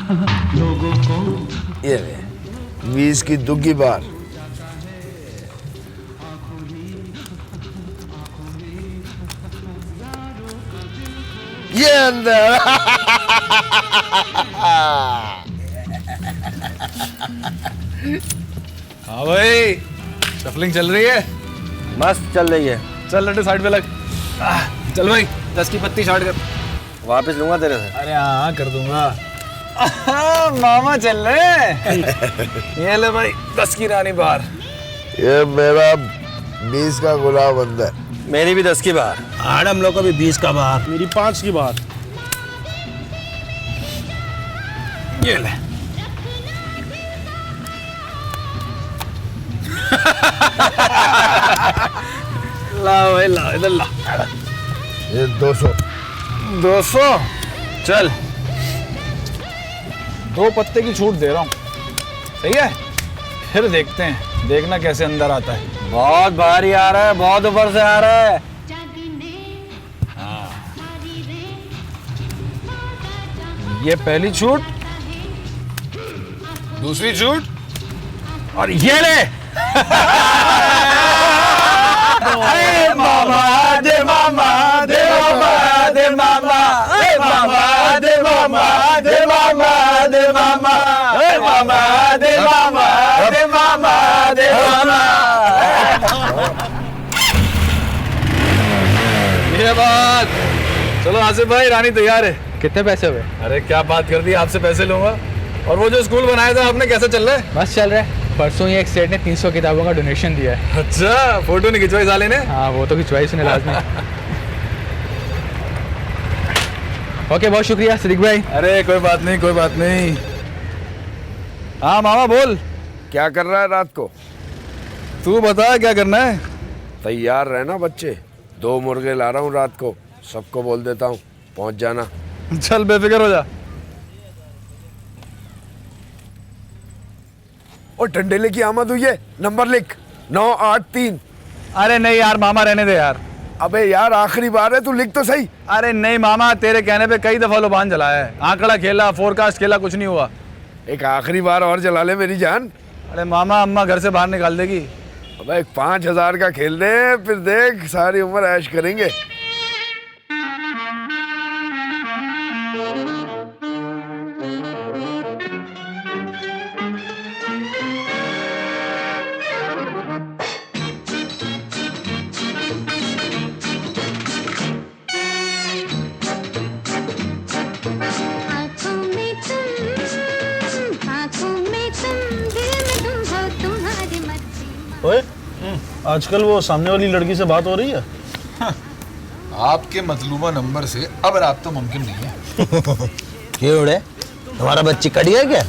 ये ले 20 की दुग्गी बार। ये अंदर। हाँ भाई, शफलिंग चल रही है। मस्त चल रही है। चल लड्डू साइड पे लग। चल भाई 10 की पत्ती शॉर्ट कर। वापस लूंगा तेरे से। अरे हाँ कर दूंगा। मामा चल रहे। ये ले भाई 10 की रानी बार। ये मेरा 20 का गुलाब अंदर। मेरी भी 10 की बार। हम लोग को भी 20 का बार। मेरी 5 की बार। ये ले। ला भाई ला, इधर ला। ये 200। 200। चल 2 पत्ते की छूट दे रहा हूँ, सही है? फिर देखते हैं, देखना कैसे अंदर आता है। बहुत भारी आ रहा है, बहुत ऊपर से आ रहा है। ये पहली छूट, दूसरी छूट और ये ले। अरे मामा दे मामा दे मामा दे मामा दे मामा दे मामा दे मामा दे मामा दे मामा दे मामा दे मामा दे मामा। ये बात। चलो आसिफ भाई, रानी तैयार है। कितने पैसे हुए? अरे क्या बात कर दी, आपसे पैसे लूंगा। और वो जो स्कूल बनाया था आपने, कैसा चल रहा है? बस चल रहा है। परसों ही एक सेठ ने 300 किताबों का डोनेशन दिया है। अच्छा, फोटो नहीं खिंचवाई साले ने? हाँ वो तो खिंचवाई उसने लाजमी। ओके बहुत शुक्रिया सिद्दीक भाई। अरे कोई बात नहीं, कोई बात नहीं। हाँ मामा बोल। क्या कर रहा है रात को? तू बता क्या करना है? तैयार रहना बच्चे, 2 मुर्गे ला रहा हूँ रात को, सबको बोल देता हूँ, पहुँच जाना। चल बेफिक्र हो जा। और डंडेले की आमद हुई है, नंबर लिख 983। अरे नहीं यार मामा, रहने दे यार। अबे यार आखिरी बार है, तू लिख तो सही। अरे नहीं मामा, तेरे कहने पे कई दफा लुबान जलाया है। आंकड़ा खेला, फोरकास्ट खेला, कुछ नहीं हुआ। एक आखिरी बार और जला ले मेरी जान। अरे मामा, अम्मा घर से बाहर निकाल देगी। अबे 5000 का खेल दे, फिर देख सारी उम्र ऐश करेंगे। ओए, आजकल वो सामने वाली लड़की से बात हो रही है? आपके मतलूबा नंबर से अब राब्ता मुमकिन नहीं है। क्यों उड़े? तुम्हारा बच्ची कट गया क्या?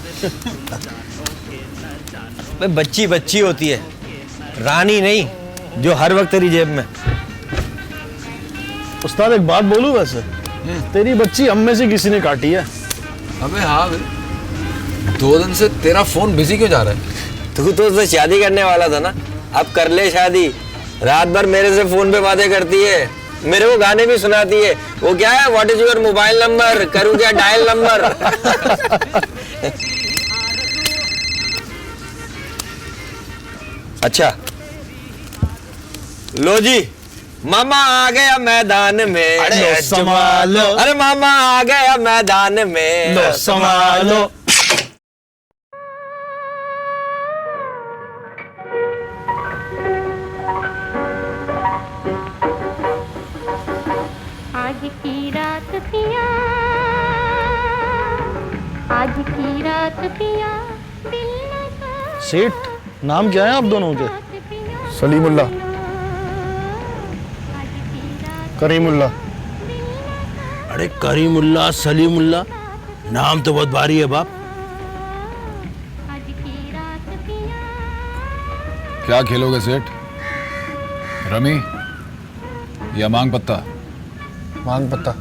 भाई बच्ची बच्ची होती है, रानी नहीं जो हर वक्त तेरी जेब में। उस्ताद एक बात बोलूं वैसे, तेरी बच्ची हम में से किसी ने काटी है। अबे हाँ भाई, 2 दिन से तेरा फोन बिजी क्यों जा रहा है? तू तो उससे शादी करने वाला था ना, अब कर ले शादी। रात भर मेरे से फोन पे बातें करती है, मेरे को गाने भी सुनाती है। वो क्या है, what is your mobile number, करूँ क्या डायल नंबर। अच्छा लो जी, मामा आ गया मैदान में। अरे संभालो। अरे मामा आ गया मैदान में। लो संभालो। आज की रात पिया, आज की रात पिया, दिल लगा। सेठ, नाम क्या है आप दोनों के? सलीमुल्ला। करीमुल्ला। अरे करीमुल्ला, सलीमुल्ला, नाम तो बहुत भारी है बाप। आज की रात पिया। क्या खेलोगे सेठ? रमी या मांग पत्ता? मांग पत्ता।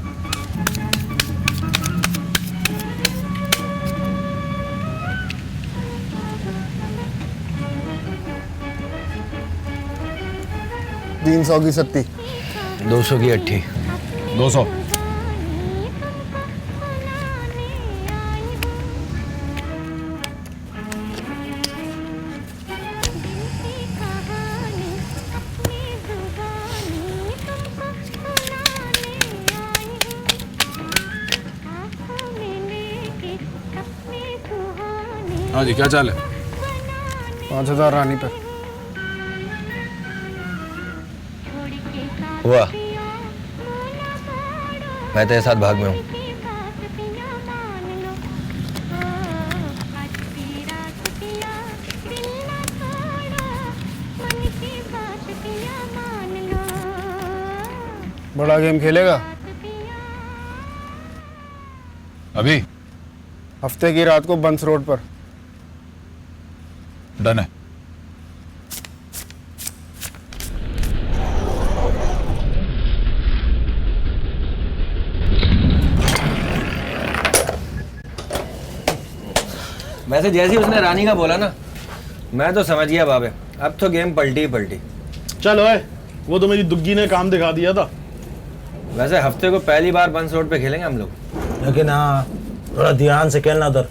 तीन 100 की 70। 200 की 80। 200। हाँ जी, क्या चाल है? 5,000 रानी पर। हुआ, मैं तेरे साथ भाग में हूँ। बड़ा गेम खेलेगा? अभी हफ्ते की रात को बंस रोड पर। डन है। वैसे जैसे ही उसने रानी का बोला ना, मैं तो समझ गया बाबे, अब तो गेम पलटी ही पलटी। चल ओए, वो तो मेरी दुग्गी ने काम दिखा दिया था। वैसे हफ्ते को पहली बार बंस रोड पे खेलेंगे हम लोग। लेकिन हाँ, थोड़ा ध्यान से खेलना उधर,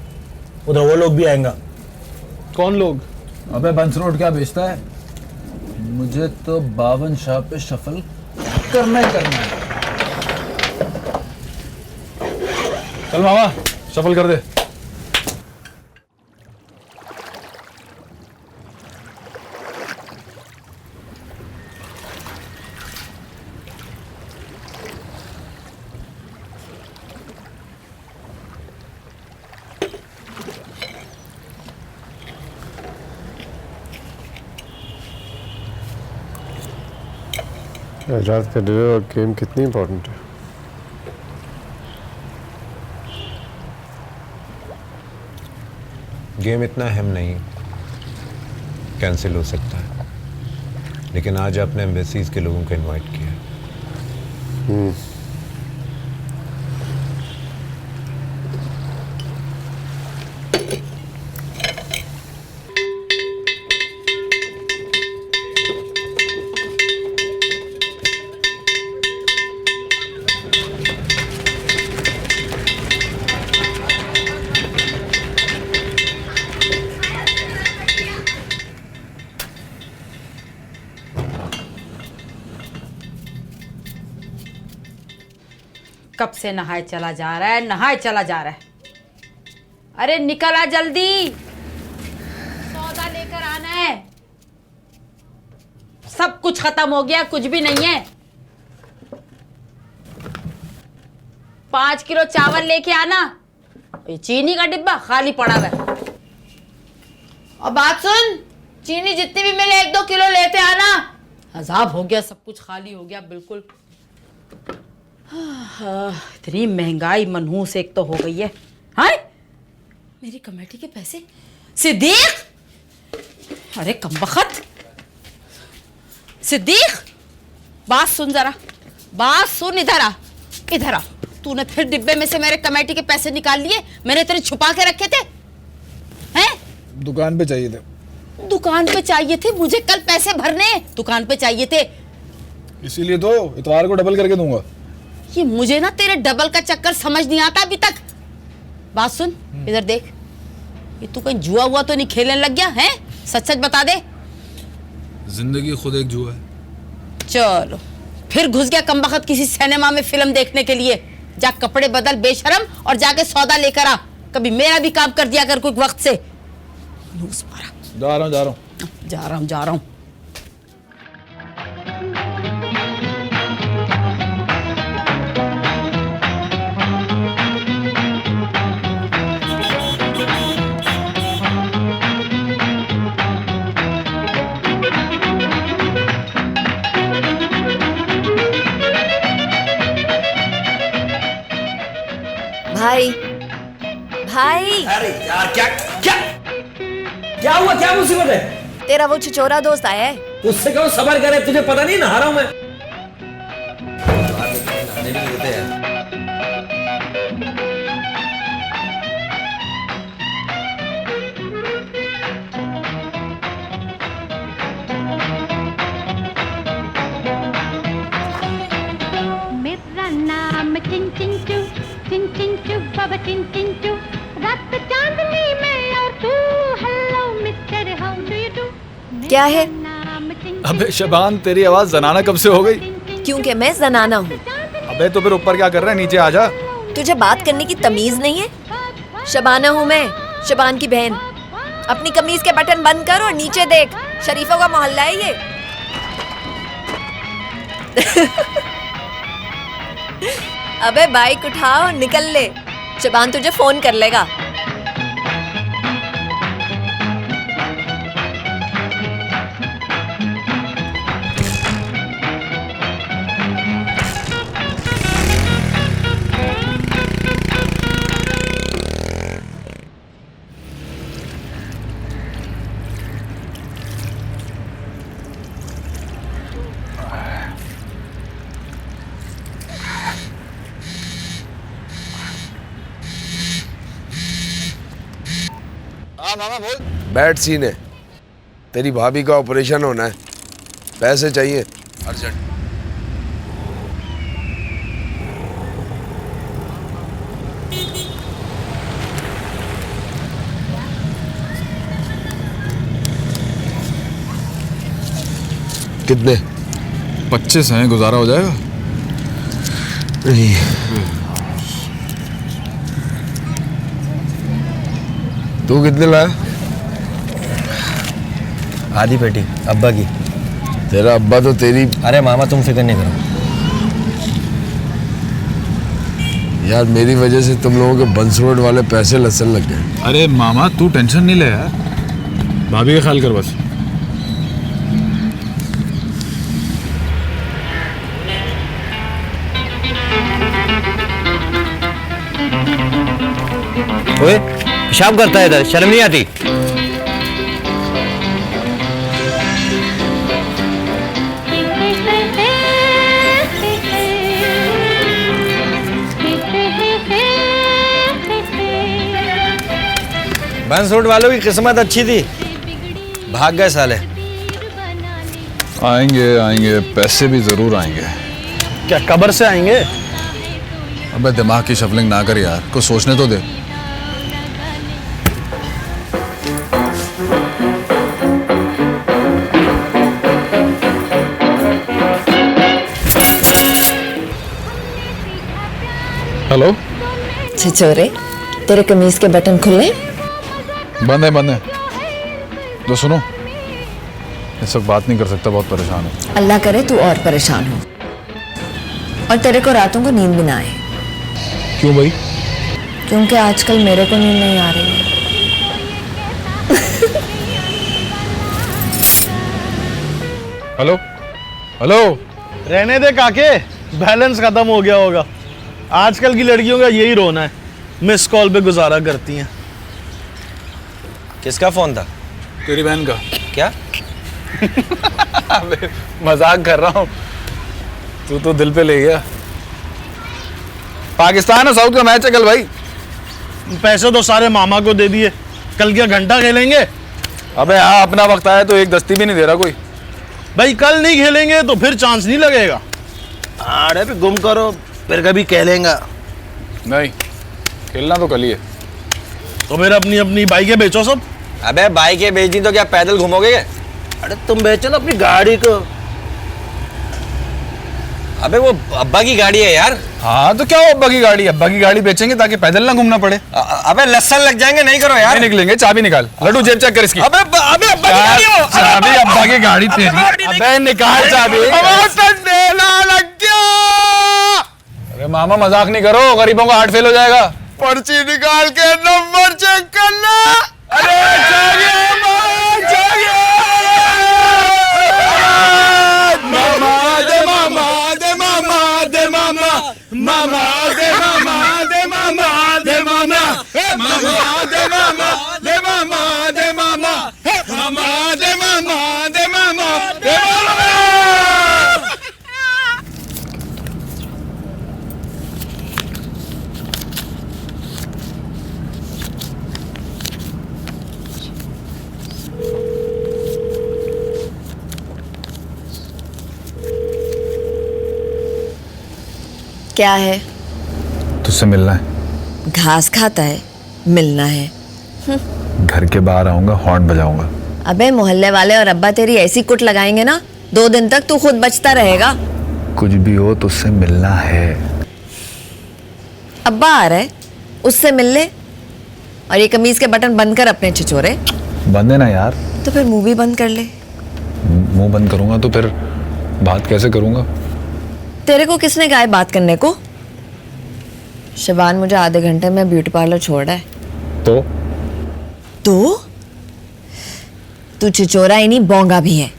उधर वो लोग भी आएंगे। कौन लोग? अबे बंस रोड क्या बेचता है? मुझे तो 52 शाह पे शफल करना ही करना है। चल मामा, शफल कर दे। रात का डिनर और गेम कितनी इंपॉर्टेंट है? गेम इतना अहम नहीं, कैंसिल हो सकता है, लेकिन आज आपने एम्बेसीज के लोगों को इनवाइट किया है। कब से नहाए चला जा रहा है, नहाए चला जा रहा है। अरे निकल आ जल्दी, सौदा लेकर आना है। सब कुछ खत्म हो गया, कुछ भी नहीं है। 5 किलो चावल लेके आना। ये चीनी का डिब्बा खाली पड़ा है। और बात सुन, चीनी जितनी भी मिले 1-2 किलो लेते आना। अजाब हो गया, सब कुछ खाली हो गया बिल्कुल। इतनी महंगाई मनहूस एक तो हो गई है। हाय, मेरी कमेटी के पैसे सिद्दीक। अरे कमबख्त सिद्दीक, बात सुन जरा, बात सुन। इधर आ, इधर आ। तूने फिर डिब्बे में से मेरे कमेटी के पैसे निकाल लिए। मैंने तेरे छुपा के रखे थे। हैं? दुकान पे चाहिए थे। दुकान पे चाहिए थे? मुझे कल पैसे भरने, दुकान पे चाहिए थे। इसीलिए तो इतवार को डबल करके दूंगा। ये मुझे ना तेरे डबल का चक्कर समझ नहीं आता अभी तक। बात सुन, इधर देख। ये तू कहीं जुआ हुआ तो नहीं खेलने लग गया है? सच सच बता दे। जिंदगी खुद एक जुआ है। चलो फिर घुस गया कमबख्त किसी सिनेमा में फिल्म देखने के लिए। जा कपड़े बदल बेशरम और जाके सौदा लेकर आ। कभी मेरा भी काम कर दिया कर कोई वक्त से। जा रहा हूँ जा रहा हूँ। भाई भाई, अरे यार, क्या क्या क्या हुआ? क्या मुसीबत है? तेरा वो छिचोरा दोस्त आया है। उससे कहो सबर करे, तुझे पता नहीं नहा रहा हूं मैं। नहाने भी नहीं देते हैं। मेरा नाम चिंचिंचू, चिंचिंचू बाबा चिंचिंचू। रात चांदनी में और तू, hello mister, how do you do. क्या है? अबे शबान, तेरी आवाज जनाना कब से हो गई? क्योंकि मैं जनाना हूँ। अबे तो फिर ऊपर क्या कर रहा है? नीचे आ जा। तुझे बात करने की तमीज नहीं है? शबाना हूँ मैं, शबान की बहन। अपनी कमीज के बटन बंद कर और नीचे देख, शरीफों का मोहल्ला है ये। अबे बाइक उठाओ और निकल ले, शबान तुझे फोन कर लेगा। बैठ सीने, तेरी भाभी का ऑपरेशन होना है, पैसे चाहिए अर्जेंट। कितने? 25 हैं, गुजारा हो जाएगा? नहीं। तू कितने लाया? आधी पेटी अब्बा की। तेरा अब्बा तो तेरी। अरे मामा तुम फिक्र नहीं करो यार, मेरी वजह से तुम लोगों के बंस रोड वाले पैसे लसन लग गए। अरे मामा तू टेंशन नहीं ले यार, भाभी का ख्याल कर बस। ओए पेशाब करता है इधर, शर्म नहीं आती? बंस रोड वालों की किस्मत अच्छी थी, भाग गए साले। आएंगे आएंगे, पैसे भी जरूर आएंगे। क्या कब्र से आएंगे? अबे दिमाग की शफलिंग ना कर यार, कुछ सोचने तो दे। हेलो। छिछोरे, तेरे कमीज के बटन खुले? बंद है। तो सुनो, इस वक्त बात नहीं कर सकता, बहुत परेशान हूँ। अल्लाह करे तू और परेशान हो और तेरे को रातों को नींद भी ना आए। क्यों भाई? क्योंकि आजकल मेरे को नींद नहीं आ रही है। हेलो। रहने दे काके, बैलेंस खत्म हो गया होगा। आजकल की लड़कियों का यही रोना है, मिस कॉल पे गुजारा करती हैं। किसका फोन था? तेरी बहन का। क्या? अबे मजाक कर रहा हूँ, तू तो दिल पे ले गया। पाकिस्तान और साउथ का मैच है कल भाई। पैसे तो सारे मामा को दे दिए, कल क्या घंटा खेलेंगे? अबे हाँ, अपना वक्त आया तो एक दस्ती भी नहीं दे रहा कोई। भाई कल नहीं खेलेंगे तो फिर चांस नहीं लगेगा। अरे भी गुम करो, फिर कभी कह लेंगा। नहीं, खेलना तो कल ही है। तो फिर अपनी अपनी बाइकें बेचो सब। अबे बाइकें बेच दी तो क्या पैदल घूमोगे? अरे तुम बेचो ना अपनी गाड़ी को। अबे वो अब्बा की गाड़ी है यार। हाँ तो क्या हो, अब्बा की गाड़ी? अब्बा की गाड़ी बेचेंगे ताकि पैदल ना घूमना पड़े। अबे लस्सन लग जाएंगे, नहीं करो यार। नहीं निकलेंगे, चाबी निकाल। लड्डू जेब चेक कर इसकी। अबे अबे अब्बा की गाड़ी हो। चाबी अब्बा की गाड़ी तेरी। अबे निकाल चाबी। अरे मामा मजाक नहीं करो, गरीबों का हार्ट फेल हो जाएगा। पर्ची निकाल के नंबर चेक करना। अरे क्या है? तुझसे मिलना है। घास खाता है, मिलना है। घर के बाहर आऊंगा, हॉर्न बजाऊंगा। अबे मोहल्ले वाले और अब्बा तेरी ऐसी कुट लगाएंगे ना, 2 दिन तक तू खुद बचता रहेगा। कुछ भी हो तुझसे मिलना है। अब्बा आ रहा है, उससे मिल ले। और ये कमीज के बटन बंद कर अपने छिछोरे। बंद है ना यार। तो फिर मूवी बंद कर ले। मुंह बंद करूंगा तो फिर बात कैसे करूंगा? तेरे को किसने कहा है बात करने को? शिवान मुझे आधे घंटे में ब्यूटी पार्लर छोड़ रहा है। तो तू छिचोरा ही नहीं बोंगा भी है।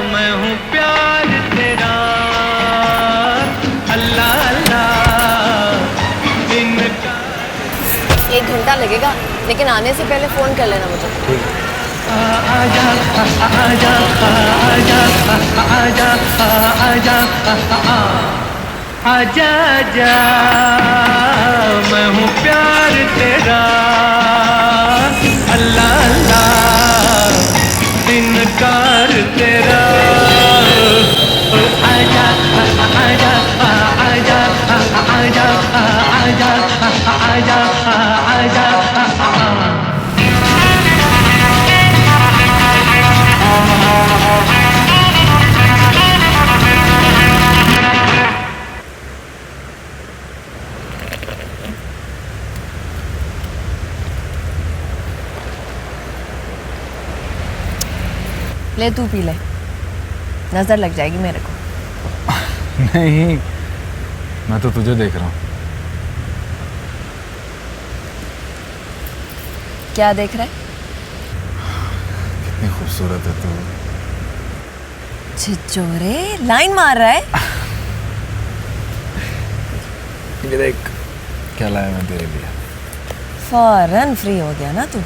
मैं हूँ प्यार तेरा, अल्लाह अल्लाह। 1 घंटा लगेगा, लेकिन आने से पहले फोन कर लेना मुझे। आजा आजा आजा आजा आजा आजा आजा, मैं हूँ प्यार तेरा, अल्लाह अल्लाह। इनकार तेरा, आजा आजा आजा आजा आजा आजा आजा। ले तू पी ले, नजर लग जाएगी मेरे को। नहीं, मैं तो तुझे देख रहा हूँ। क्या देख रहा है? कितनी खूबसूरत है तू। छिचोरे, लाइन मार रहा है। ये देख क्या लाया मैं तेरे लिए। फौरन फ्री हो गया ना तू।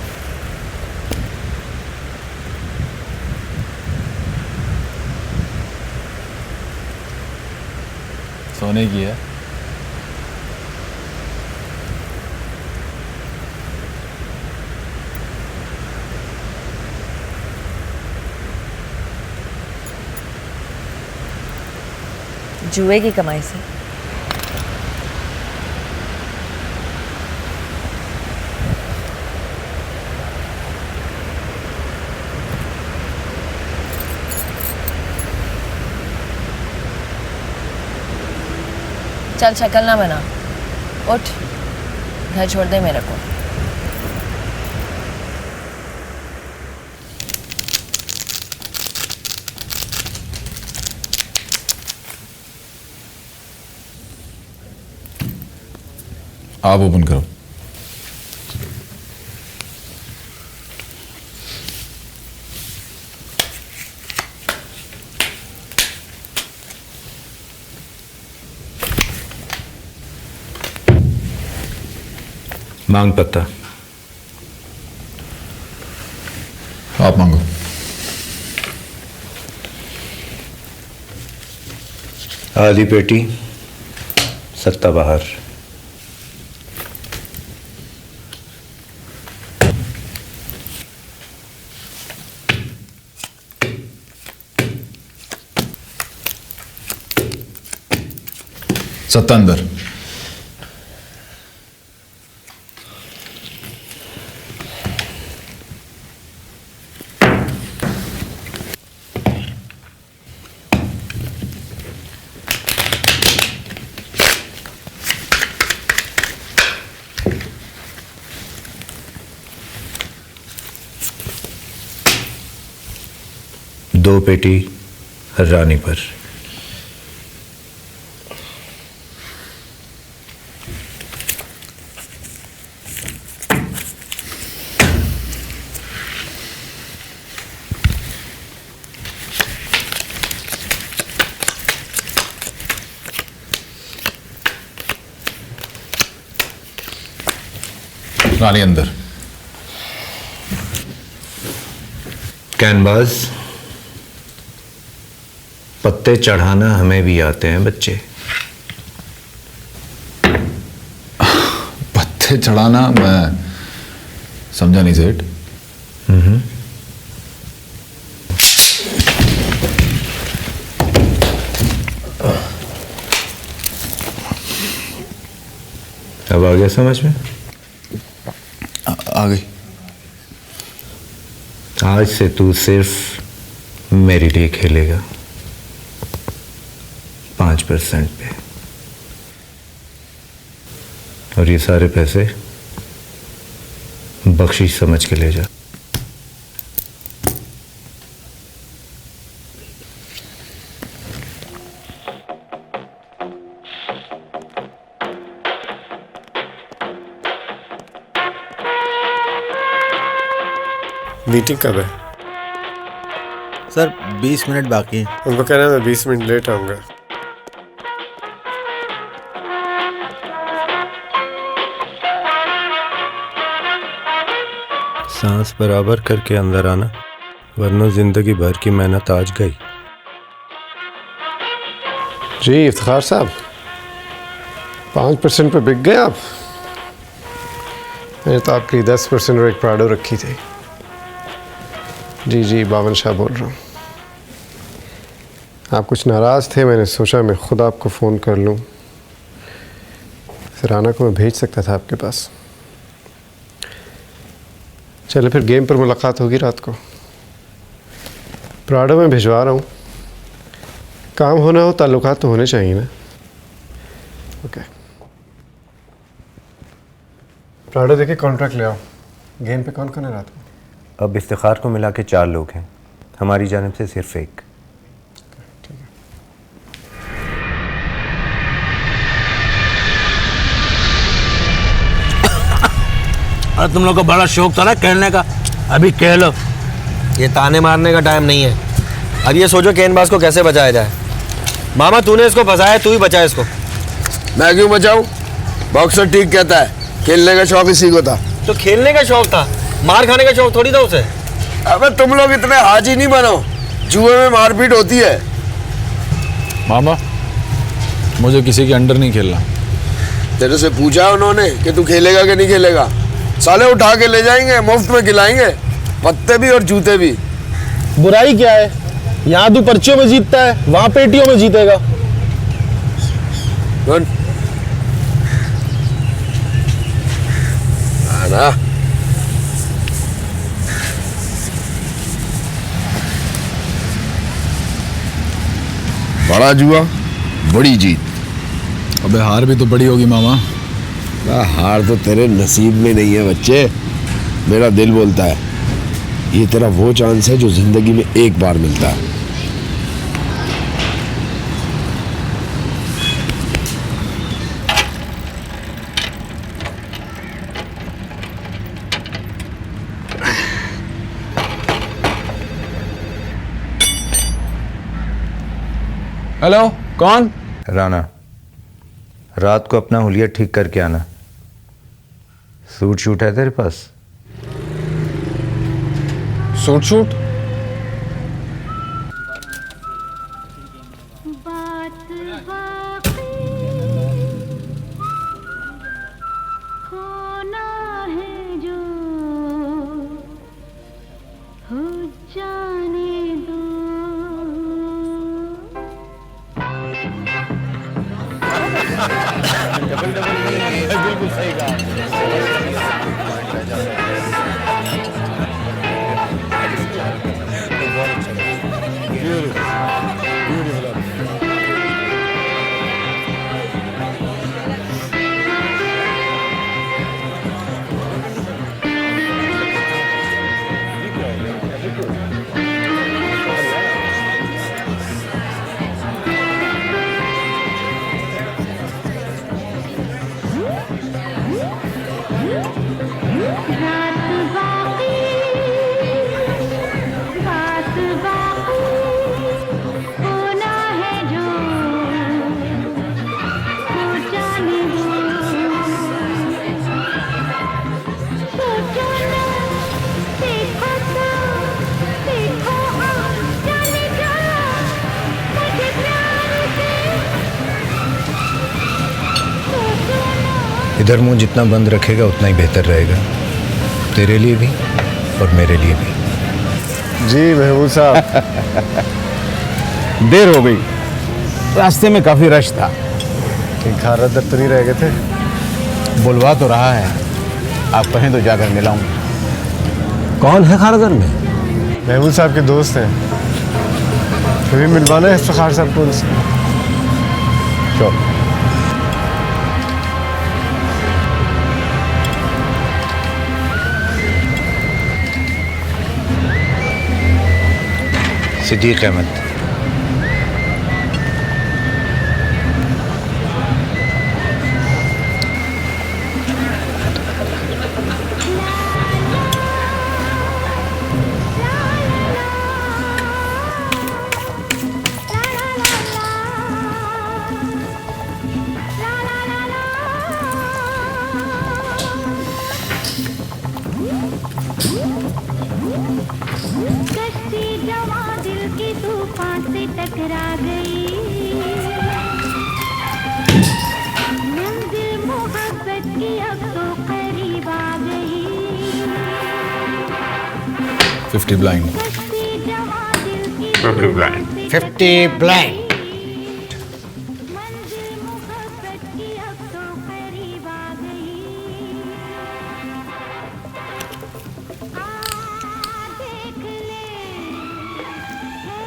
सोने की है। जुए की कमाई से। चल शक्ल ना बना, उठ, घर छोड़ दे मेरे को। आप ओपन करो। मांग पत्ता। आप मांगो। आधी पेटी, सत्ता बाहर। सत्ता अंदर। दो पेटी रानी पर। रानी अंदर। कैनवास, पत्ते चढ़ाना हमें भी आते हैं बच्चे। पत्ते चढ़ाना मैं समझा नहीं सेठ। अब आ गया समझ में? आ गई। आज से तू सिर्फ मेरे लिए खेलेगा, 5% पे। और ये सारे पैसे बख्शिश समझ के ले जा। मीटिंग कब है? सर 20 मिनट बाकी है। उनको कहना मैं 20 मिनट लेट आऊँगा। सांस बराबर करके अंदर आना, वरना जिंदगी भर की मेहनत आज गई। जी इफ्तिखार साहब, 5% पे बिक गए आप। मैंने तो आपकी 10% और एक प्राडो रखी थी। जी जी, बावन शाह बोल रहा हूँ। आप कुछ नाराज़ थे, मैंने सोचा मैं खुद आपको फ़ोन कर लूँ। फिर राना को मैं भेज सकता था आपके पास। चलो फिर गेम पर मुलाकात होगी रात को। प्राडो में भिजवा रहा हूँ। काम होना हो, ताल्लुकात तो होने चाहिए ना। ओके, प्राडो देखिए, कॉन्ट्रैक्ट ले आओ। गेम पे कौन कौन है रात को? अब इफ्तिखार को मिला के 4 लोग हैं, हमारी जानिब से सिर्फ एक। ठीक है। अरे तुम लोग का बड़ा शौक था ना खेलने का, अभी कह लो। ये ताने मारने का टाइम नहीं है। अब ये सोचो गेंदबाज को कैसे बचाया जाए। मामा तूने इसको फंसाया, तू ही बचा इसको। मैं क्यों बचाऊं? बॉक्सर ठीक कहता है, खेलने का शौक इसी को था। तो खेलने का शौक था, मार खाने का शौक थोड़ी था उसे। अबे तुम लोग इतने हाजी नहीं बनो, जुए में मारपीट होती है। मामा, मुझे किसी के अंडर नहीं खेलना। तेरे से पूछा उन्होंने कि तू खेलेगा कि नहीं खेलेगा? साले उठा के ले जाएंगे, मुफ्त में खिलाएंगे, पत्ते भी और जूते भी। बुराई क्या है? यहाँ तू पर्चियों में जीतता है, वहाँ पेटियों में जीतेगा। कौन? आना। बड़ा जुआ, बड़ी जीत। अबे हार भी तो बड़ी होगी मामा। हार तो तेरे नसीब में नहीं है बच्चे, मेरा दिल बोलता है। ये तेरा वो चांस है जो जिंदगी में एक बार मिलता है। हेलो, कौन? राना, रात को अपना हुलिया ठीक करके आना। सूट शूट है तेरे पास? Suit shoot? बिल्कुल सही कहा। इधर मुंह जितना बंद रखेगा उतना ही बेहतर रहेगा, तेरे लिए भी और मेरे लिए भी। जी महबूब साहब, देर हो गई, रास्ते में काफी रश था। खारा दर तो नहीं रह गए थे? बुलवा तो रहा है, आप कहें तो जाकर मिलाऊं। कौन है खारदर में? महबूब साहब के दोस्त हैं, कभी मिलवाना है इफ्तिखार साहब को उनसे। चलो। सिद्दीक अहमद। कश्ती जवां दिल की तूफान से टकरा गई, मंजिल मोहब्बत की अब तो करीब आ गई। 50 blind. कश्ती जवां दिल की 50 blind. 50 blind. मंजिल मोहब्बत की अब तो करीब आ गई। आ देख ले है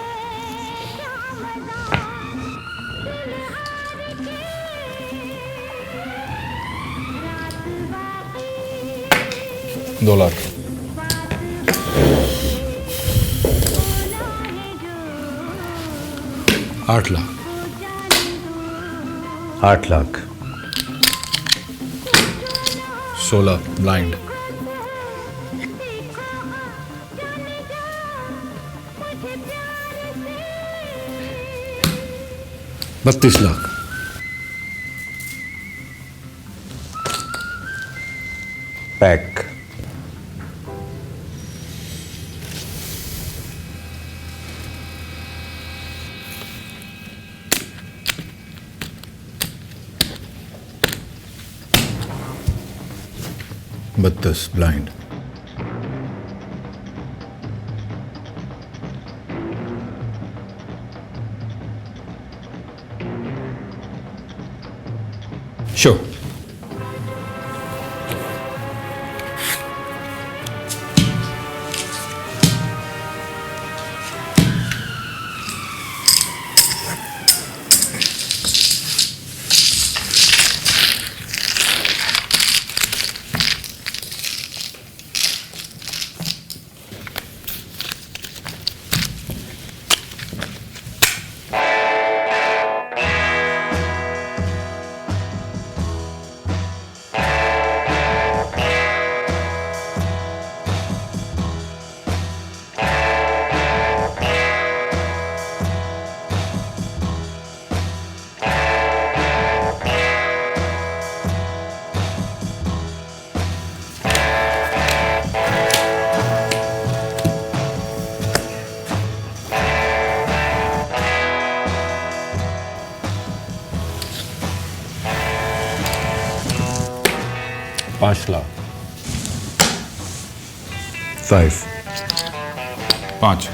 क्या मजा दिल हार के, रात बाकी 2 लाख। बोला है जो 8 लाख। 8 लाख। 16 blind. 32 लाख। पैक। बत्तीस blind. Show. $5 lakh. 5 5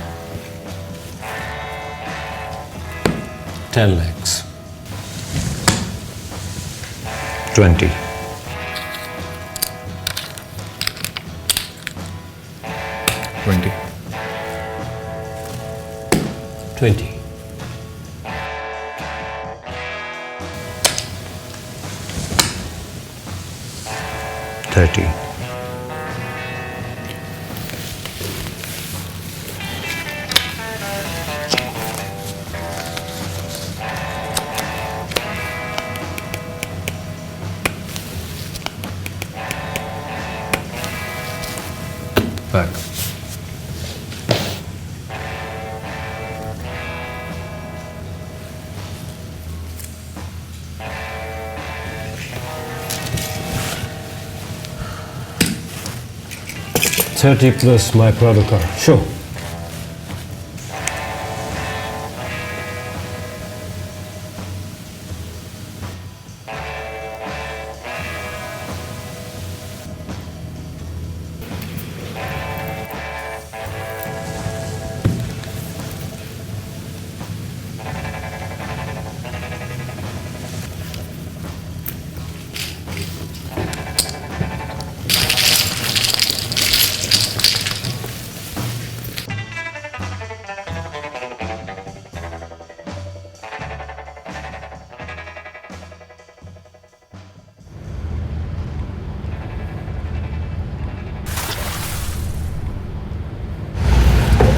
10 lakhs। 20। 20 20। 30। 30 plus my product card. Sure.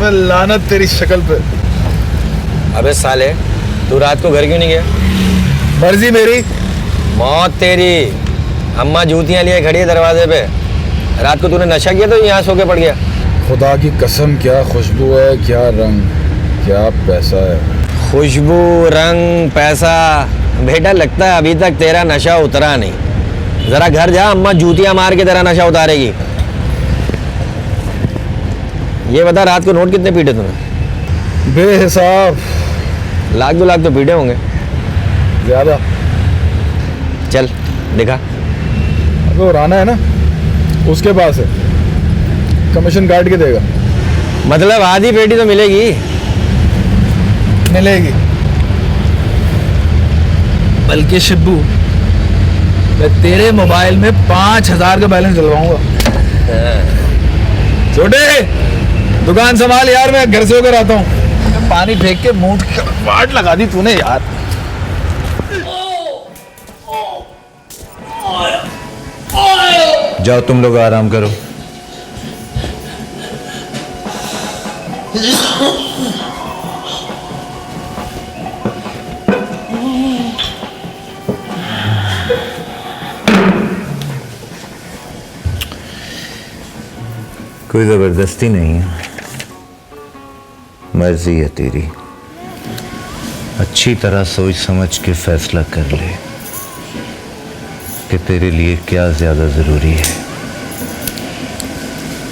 लानत तेरी शक्ल पे। अबे साले, तू रात को घर क्यों नहीं गया? मर्जी मेरी। मौत तेरी। अम्मा जूतियां लिए खड़ी है दरवाजे पे। रात को तूने नशा किया तो यहाँ सो के पड़ गया। खुदा की कसम, क्या खुशबू है, क्या रंग, क्या पैसा है। खुशबू, रंग, पैसा। बेटा लगता है अभी तक तेरा नशा उतरा नहीं। जरा घर जा, अम्मा जूतियां मार के तेरा नशा उतारेगी। ये बता, रात को नोट कितने पीटे तूने? बेहिसाब। 1-2 लाख तो पीटे होंगे। ज्यादा। चल दिखा। अब वो राना है ना, उसके पास है, कमीशन काट के देगा। मतलब आधी पेटी तो मिलेगी। मिलेगी। बल्कि शिब्बू, मैं तेरे मोबाइल में 5000 का बैलेंस डलवाऊंगा। छोटे, दुकान संभाल यार, मैं घर से होकर आता हूँ। पानी फेंक के मुंह की वाट लगा दी तूने यार। जाओ तुम लोग आराम करो। कोई जबरदस्ती नहीं है, मर्जी है तेरी। अच्छी तरह सोच समझ के फैसला कर ले कि तेरे लिए क्या ज्यादा जरूरी है,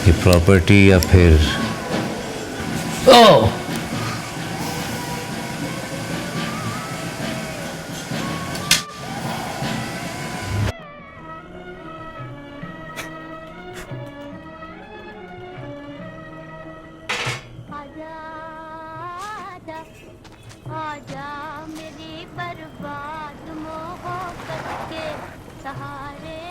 ये प्रॉपर्टी या फिर आजा मेरी बर्बाद मोहब्बत के सहारे,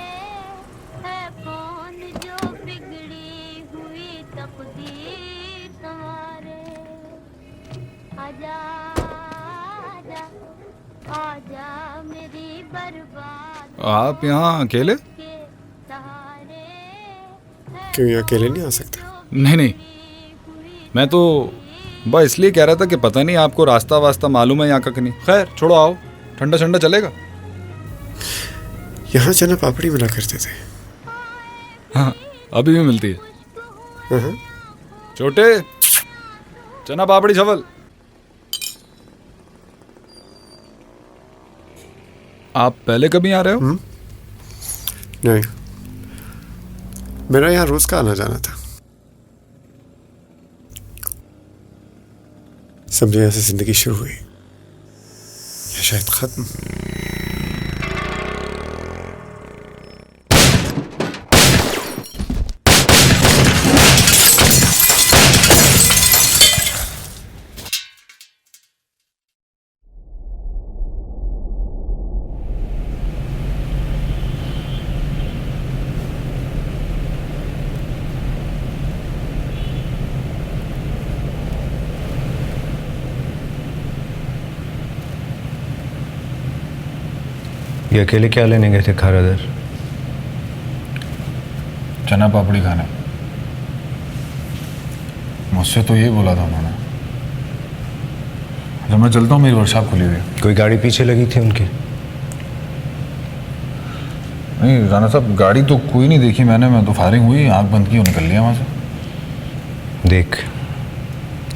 है कौन जो बिगड़ी हुई तकदीर संवारे। आजा आजा आजा मेरी बर्बाद। आप यहाँ अकेले? क्यों यहाँ अकेले नहीं आ सकता? नहीं नहीं, मैं तो बस इसलिए कह रहा था कि पता नहीं आपको रास्ता वास्ता मालूम है यहाँ का कि नहीं। खैर छोड़ो, आओ, ठंडा ठंडा चलेगा। यहाँ चना पापड़ी मिला करते थे। हाँ, अभी भी मिलती है। छोटे, चना पापड़ी चावल। आप पहले कभी आ रहे हो? नहीं, मेरा यहाँ रोज का आना जाना था। समझे, यहाँ से जिंदगी शुरू हुई या शायद खत्म। ये अकेले क्या लेने गए थे खारादर? चना पापड़ी खाने। मुझसे तो ये बोला था उन्होंने। जब मैं चलता हूँ, मेरी वर्कशॉप खुली हुई है। कोई गाड़ी पीछे लगी थी उनके? नहीं राना साहब, गाड़ी तो कोई नहीं देखी मैंने। मैं तो फायरिंग हुई, आंख बंद की और निकल लिया वहाँ से। देख,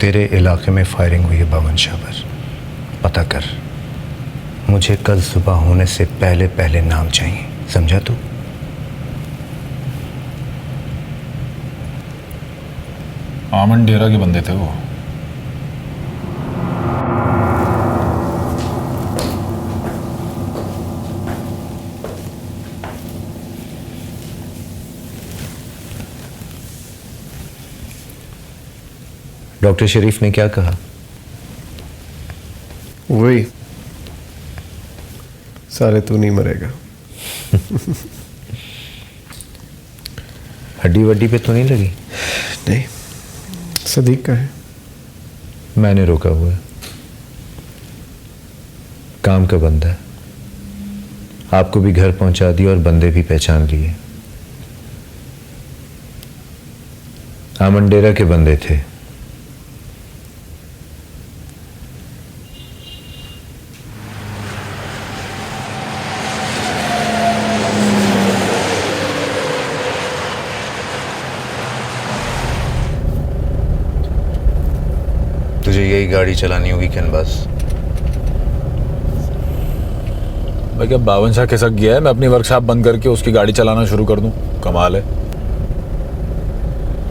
तेरे इलाके में फायरिंग हुई है बावन शाह पर, पता कर। मुझे कल सुबह होने से पहले पहले नाम चाहिए, समझा तू? आमन डेरा के बंदे थे वो। डॉक्टर शरीफ ने क्या कहा? वही, साले तू नहीं मरेगा। हड्डी वड्डी पे तो नहीं लगी? नहीं, सदीक का है। मैंने रोका हुआ है, काम का बंदा है। आपको भी घर पहुंचा दिया और बंदे भी पहचान लिए। आमन डेरा के बंदे थे। गाड़ी चलानी होगी कैनवास। भाई क्या बावन शाह खिसक गया है? मैं अपनी वर्कशॉप बंद करके उसकी गाड़ी चलाना शुरू कर दूं? कमाल है।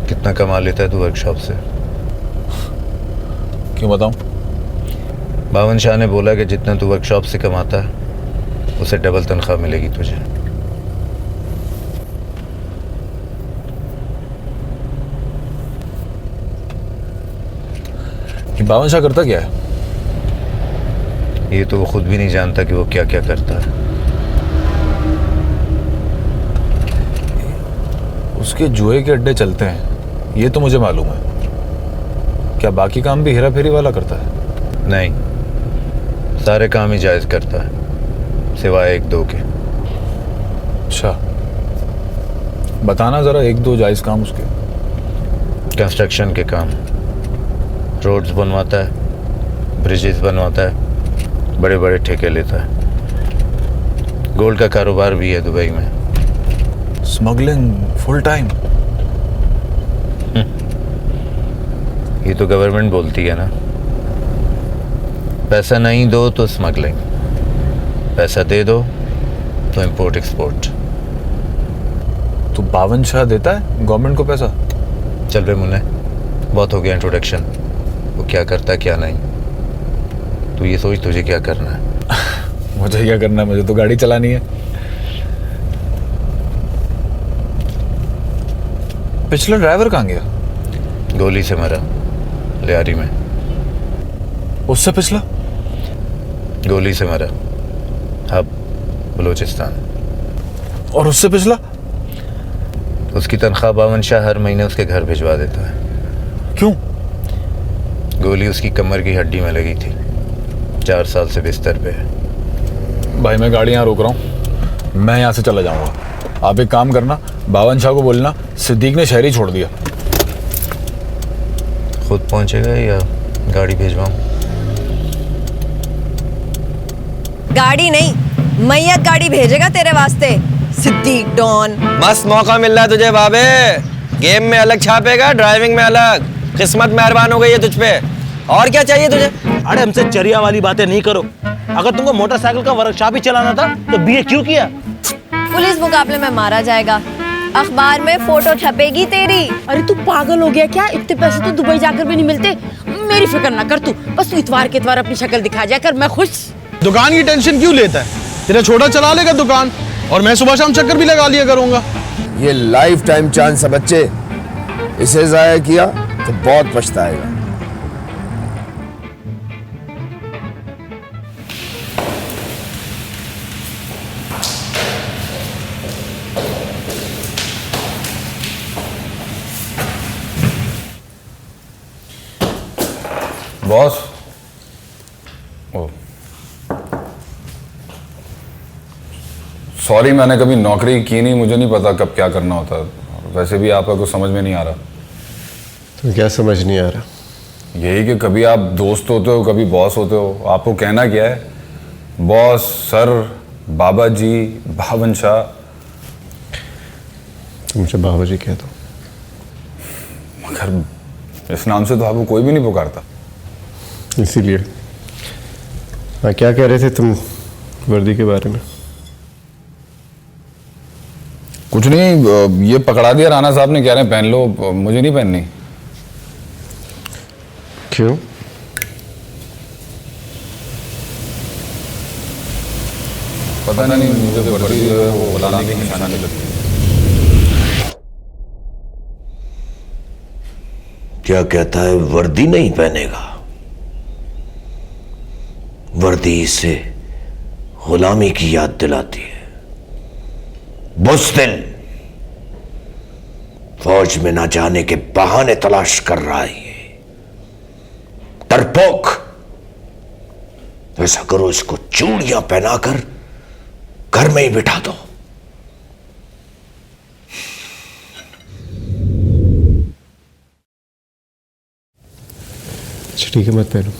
कितना कमा लेता है तू वर्कशॉप से? क्यों बताऊं? बावन शाह ने बोला कि जितना तू वर्कशॉप से कमाता है उसे डबल तनख्वाह मिलेगी तुझे। कि बावन शाह करता क्या है? ये तो वो खुद भी नहीं जानता कि वो क्या क्या करता है। उसके जुए के अड्डे चलते हैं, ये तो मुझे मालूम है। क्या बाकी काम भी हेरा फेरी वाला करता है? नहीं, सारे काम ही जायज करता है सिवाय एक दो के। अच्छा, बताना जरा एक दो जायज काम उसके। कंस्ट्रक्शन के काम, रोड्स बनवाता है, ब्रिजेस बनवाता है, बड़े बड़े ठेके लेता है। गोल्ड का कारोबार भी है दुबई में। Smuggling full time? ये तो गवर्नमेंट बोलती है ना, पैसा नहीं दो तो स्मगलिंग, पैसा दे दो तो इंपोर्ट एक्सपोर्ट। तो बावन शाह देता है गवर्नमेंट को पैसा? चल बे मुन्ने, बहुत हो गया इंट्रोडक्शन। वो क्या करता है क्या नहीं, तू ये सोच तुझे क्या करना है। मुझे क्या करना है? मुझे तो गाड़ी चलानी है। पिछला ड्राइवर कहाँ गया? गोली से मरा लियारी में। उससे पिछला? गोली से मरा अब बलूचिस्तान। और उससे पिछला? उसकी तनख्वाह बावन शाह हर महीने उसके घर भिजवा देता है। क्यों? गोली उसकी कमर की हड्डी में लगी थी, 4 साल से बिस्तर पे है। भाई मैं गाड़ी यहाँ रोक रहा हूँ, मैं यहाँ से चला जाऊँगा। आप एक काम करना, बावन शाह को बोलना सिद्दीक ने शहर ही छोड़ दिया। खुद पहुँचेगा या गाड़ी भेजवाऊँ? गाड़ी नहीं, मैयत गाड़ी भेजेगा तेरे वास्ते सिद्दीक डॉन। मस्त मौका मिल रहा है तुझे बाबे, गेम में अलग छापेगा, ड्राइविंग में अलग। किस्मत मेहरबान हो गई है तुझ पे। और क्या चाहिए तुझे? अरे हमसे चरिया वाली बातें नहीं करो। अगर तुमको मोटरसाइकिल का वर्कशॉप ही चलाना था तो बीए क्यों किया? पुलिस मुकाबले में मारा जाएगा, अखबार में फोटो छपेगी तेरी। अरे तू पागल हो गया क्या? इतने पैसे तो दुबई जाकर भी नहीं मिलते। मेरी फिक्र ना कर तू, बस तू इतवार के इतवार अपनी शक्ल दिखा जाया कर, मैं खुश। दुकान की टेंशन क्यों लेता है? तेरा छोटा चला लेगा दुकान और मैं सुबह शाम चक्कर भी लगा लिया करूंगा। ये लाइफ टाइम चांस है बच्चे, इसे जाया किया तो बहुत पछताएगा। बॉस, ओ सॉरी, मैंने कभी नौकरी की नहीं, मुझे नहीं पता कब क्या करना होता है। वैसे भी आपका कुछ समझ में नहीं आ रहा। तो क्या समझ नहीं आ रहा? यही कि कभी आप दोस्त होते हो, कभी बॉस होते हो। आपको कहना क्या है? बॉस, सर, बाबा जी, बावन शाह। मुझे बाबा जी कह दो। मगर इस नाम से तो आपको कोई भी नहीं पुकारता। इसीलिए। हाँ, क्या कह रहे थे तुम वर्दी के बारे में? कुछ नहीं, ये पकड़ा दिया राणा साहब ने, कह रहे हैं पहन लो। मुझे नहीं पहननी। क्यों? पता नहीं, मुझे तो वर्दी जो है वो गुलामी की निशानी लगती है। क्या कहता है? वर्दी नहीं पहनेगा? वर्दी से गुलामी की याद दिलाती है। बुज़दिल फौज में ना जाने के बहाने तलाश कर रहा है। ये डरपोक, ऐसा करो, इसको चूड़ियां पहनाकर घर में ही बिठा दो। अच्छा ठीक है, मत पहनो।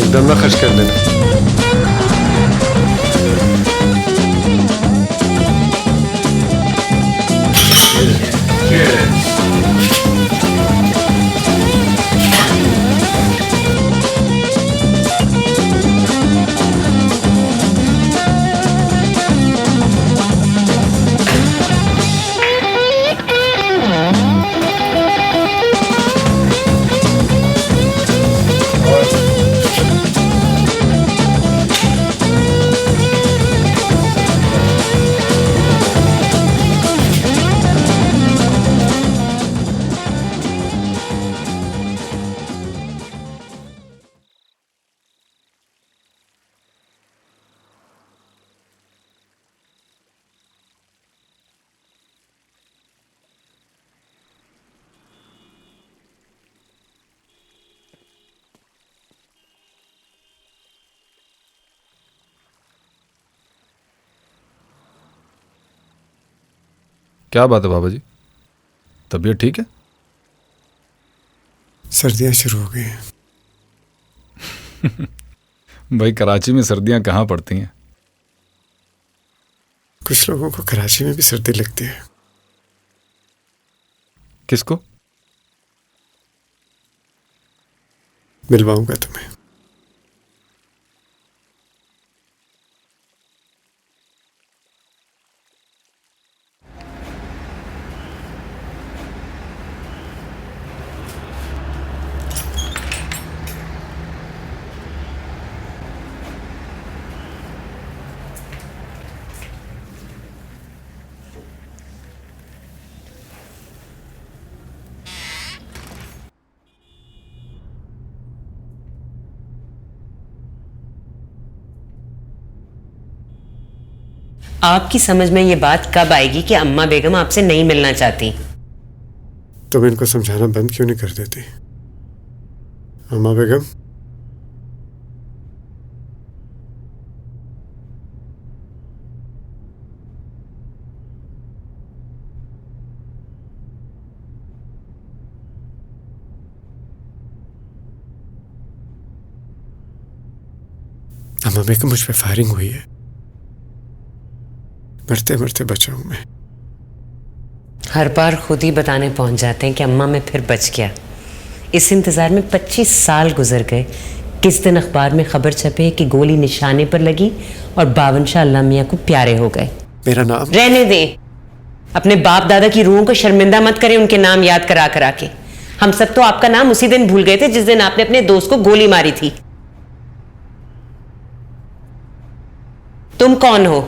एकदम ना खर्च कर देना। क्या बात है बाबा जी, तबीयत ठीक है? सर्दियाँ शुरू हो गई हैं। भाई कराची में सर्दियां कहाँ पड़ती हैं? कुछ लोगों को कराची में भी सर्दी लगती है। किसको? मिलवाऊंगा तुम्हें। आपकी समझ में ये बात कब आएगी कि अम्मा बेगम आपसे नहीं मिलना चाहती? तुम इनको समझाना बंद क्यों नहीं कर देती? अम्मा बेगम, अम्मा बेगम मुझ पे फायरिंग हुई है। मरते मरते बचा हूं मैं। हर बार खुद ही बताने पहुंच जाते हैं कि अम्मा मैं फिर बच गया। इस इंतजार में 25 साल गुजर गए। किस दिन अखबार में खबर छपे कि गोली निशाने पर लगी और बावन शाह अल्लाह मियां को प्यारे हो गए। मेरा नाम रहने दें। अपने बाप दादा की रूहों को शर्मिंदा मत करें उनके नाम याद करा करा के। हम सब तो आपका नाम उसी दिन भूल गए थे जिस दिन आपने अपने दोस्त को गोली मारी थी। तुम कौन हो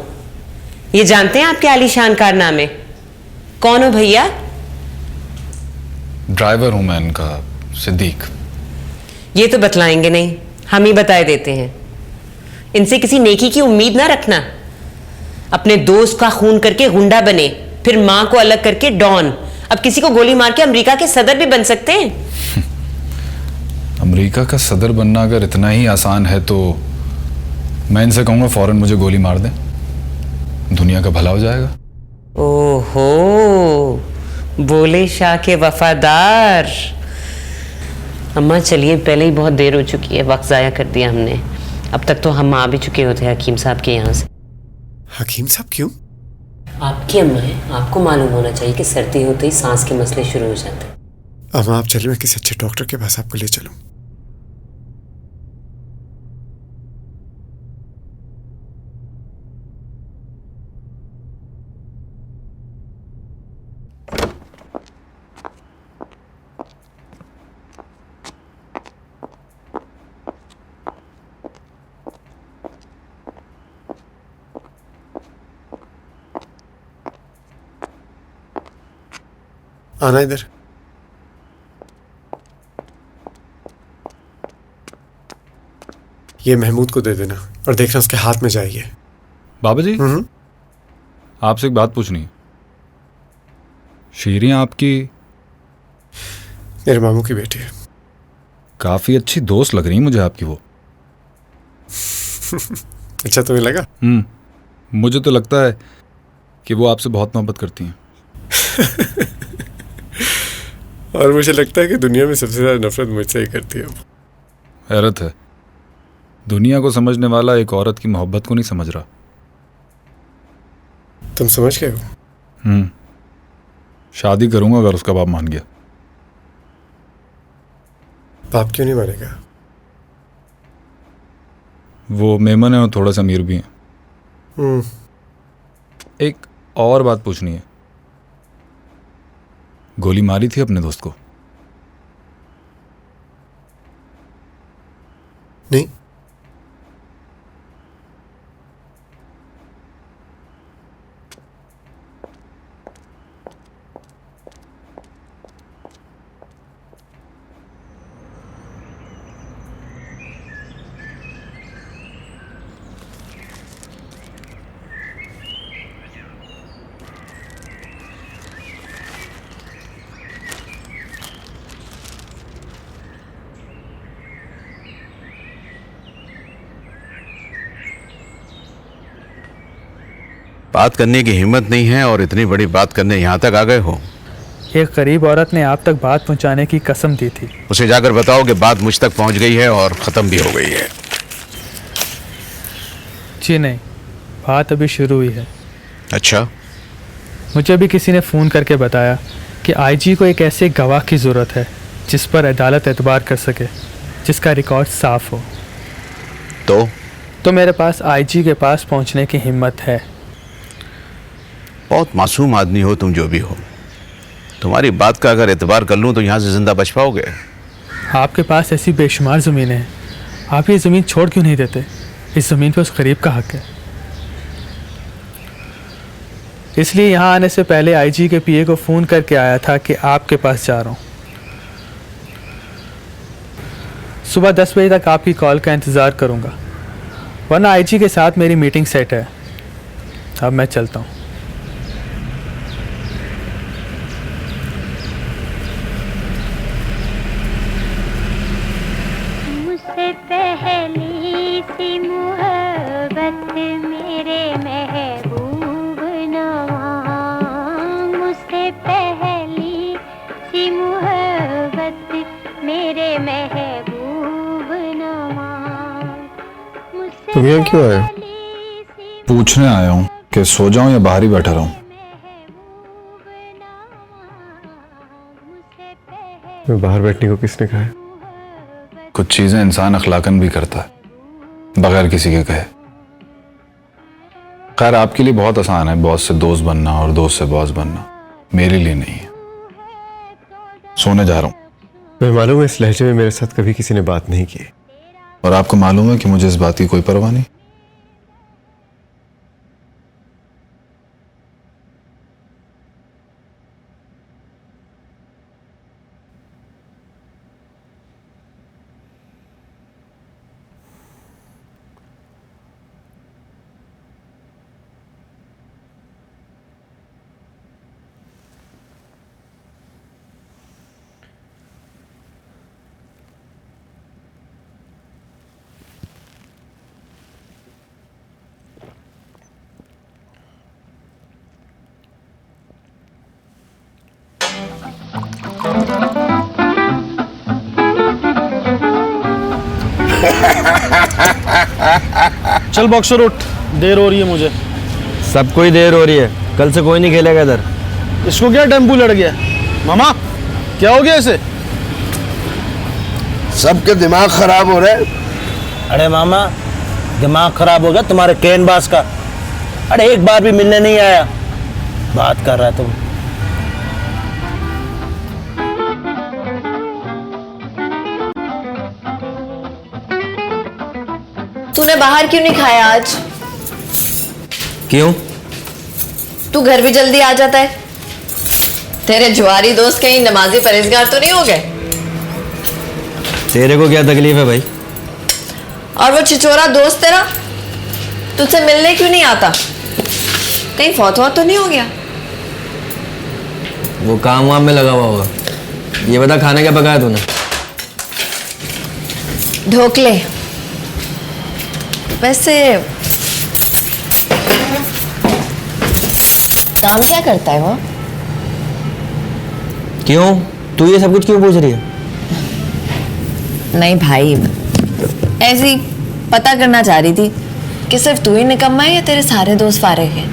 ये जानते हैं आपके आलीशान कारनामे? कौन हो भैया? ड्राइवर हूं मैं इनका, सिद्दीक। ये तो बतलाएंगे नहीं, हम ही बताए देते हैं। इनसे किसी नेकी की उम्मीद ना रखना। अपने दोस्त का खून करके गुंडा बने, फिर मां को अलग करके डॉन। अब किसी को गोली मार के अमेरिका के सदर भी बन सकते हैं। अमेरिका का सदर बनना अगर इतना ही आसान है तो मैं इनसे कहूंगा फौरन मुझे गोली मार दें, दुनिया का भला हो जाएगा। ओहो, बोले शाह के वफादार। अम्मा चलिए, पहले ही बहुत देर हो चुकी है, वक्त जाया कर दिया हमने। अब तक तो हम आ भी चुके होते हैं हकीम साहब के यहाँ से। हकीम साहब क्यों? आपकी अम्मा है, आपको मालूम होना चाहिए कि सर्दी होते ही सांस के मसले शुरू हो जाते हैं। अम्मा आप चलिए, मैं किसी अच्छे डॉक्टर के पास आपको ले चलूं। आना इधर। ये महमूद को दे देना और देखना उसके हाथ में जाइए। बाबा जी, आपसे एक बात पूछनी है। शीरियाँ आपकी? मेरे मामू की बेटी है। काफी अच्छी दोस्त लग रही है मुझे आपकी वो। अच्छा तुम्हें लगा? मुझे तो लगता है कि वो आपसे बहुत मोहब्बत करती हैं। और मुझे लगता है कि दुनिया में सबसे ज्यादा नफरत मुझसे ही करती है वो। हैरत है, दुनिया को समझने वाला एक औरत की मोहब्बत को नहीं समझ रहा। तुम समझ गए हो? शादी करूंगा अगर उसका बाप मान गया। बाप क्यों नहीं मानेगा? वो मेमन है और थोड़ा सा अमीर भी है। एक और बात पूछनी है। गोली मारी थी अपने दोस्त को? नहीं। बात करने की हिम्मत नहीं है और इतनी बड़ी बात करने यहाँ तक आ गए हो। एक गरीब औरत ने आप तक बात पहुंचाने की कसम दी थी। उसे जाकर बताओ कि बात मुझ तक पहुंच गई है और खत्म भी हो गई है। जी नहीं, बात अभी शुरू हुई है। अच्छा? मुझे भी किसी ने फ़ोन करके बताया कि आईजी को एक ऐसे गवाह की ज़रूरत है जिस पर अदालत एतबार कर सके, जिसका रिकॉर्ड साफ हो। तो मेरे पास आईजी के पास पहुंचने की हिम्मत है। बहुत मासूम आदमी हो तुम, जो भी हो। तुम्हारी बात का अगर एतबार कर लूं तो यहाँ से जिंदा बच पाओगे? आपके पास ऐसी बेशुमार ज़मीनें हैं, आप ये ज़मीन छोड़ क्यों नहीं देते? इस ज़मीन पे उस गरीब का हक है। इसलिए यहाँ आने से पहले आईजी के पीए को फ़ोन करके आया था कि आपके पास जा रहा हूँ। सुबह 10 बजे तक आपकी कॉल का इंतज़ार करूँगा, वरना आईजी के साथ मेरी मीटिंग सेट है। अब मैं चलता हूँ। पहली सी मुहब्बत मेरे महबूब नवा, मुझसे पहली सी मुहब्बत मेरे महबूब नवा। तुम यहाँ क्यों आए हो? पूछने आया हूँ कि सो जाऊं या बाहर ही बैठा रहूं। मैं बाहर बैठने को किसने कहा है? कुछ चीजें इंसान अखलाकन भी करता है बगैर किसी के कहे। खैर, आपके लिए बहुत आसान है बॉस से दोस्त बनना और दोस्त से बॉस बनना, मेरे लिए नहीं है। सोने जा रहा हूं। मैं मालूम है इस लहजे में मेरे साथ कभी किसी ने बात नहीं की, और आपको मालूम है कि मुझे इस बात की कोई परवाह नहीं। चल बॉक्सर उठ, देर हो रही है मुझे। सबको ही देर हो रही है, कल से कोई नहीं खेलेगा इधर। इसको क्या टेम्पू लड़ गया? मामा क्या हो गया इसे? सबके दिमाग खराब हो रहे। अरे मामा, दिमाग खराब हो गया तुम्हारे कैनवास का। अरे एक बार भी मिलने नहीं आया, बात कर रहा तुम। तूने बाहर क्यों नहीं खाया आज? क्यों? तू घर भी जल्दी आ जाता है। तेरे जुआरी दोस्त कहीं नमाजी परहेजगार तो नहीं हो गए? तेरे को क्या तकलीफ है भाई? और वो छिचोरा दोस्त तेरा तुझसे मिलने क्यों नहीं आता? कहीं फौत तो नहीं हो गया? वो काम वाम में लगा हुआ होगा। ये बता, खाने क्या पकाया तूने? ढोकले। वैसे काम क्या करता है वो? क्यों? तू ये सब कुछ क्यों पूछ रही है? नहीं भाई, ऐसी पता करना चाह रही थी कि सिर्फ तू ही निकम्मा है या तेरे सारे दोस्त फारिग हैं।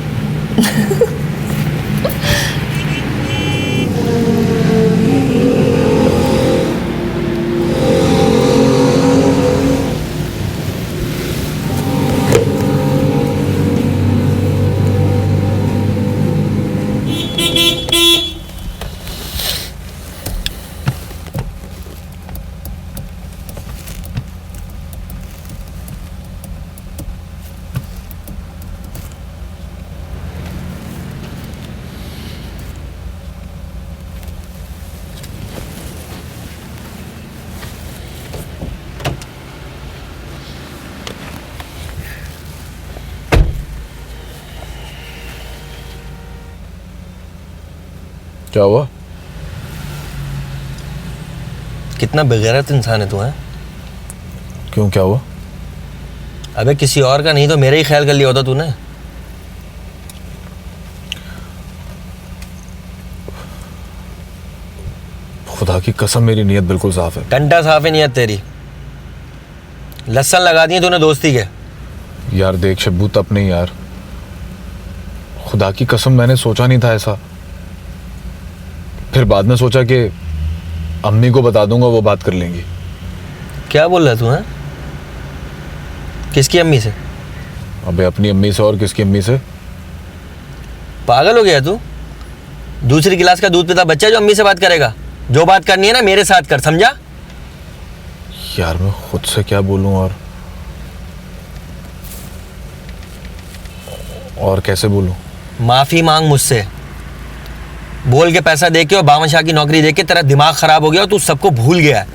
क्या हुआ? कितना बेगैरत इंसान है तू, है? क्यों, क्या हुआ? अबे किसी और का नहीं तो मेरा ही ख्याल कर लिया होता तूने। खुदा की कसम मेरी नीयत बिल्कुल साफ है। टंटा साफ है नीयत तेरी। लस्सन लगा दिए तूने दोस्ती के। यार देख शब्बू, तब नहीं यार, खुदा की कसम मैंने सोचा नहीं था ऐसा। फिर बाद में सोचा कि अम्मी को बता दूंगा, वो बात कर लेंगी। क्या बोल रहा तू, है? किसकी अम्मी से? अबे अपनी अम्मी से। और किसकी अम्मी से? पागल हो गया तू? दूसरी गिलास का दूध पीता बच्चा जो अम्मी से बात करेगा? जो बात करनी है ना मेरे साथ कर, समझा? यार मैं खुद से क्या बोलूं और कैसे बोलूं? माफी मांग मुझसे। बोल के पैसा दे के और बावन शाह की नौकरी दे के तेरा दिमाग खराब हो गया और तू सबको भूल गया है।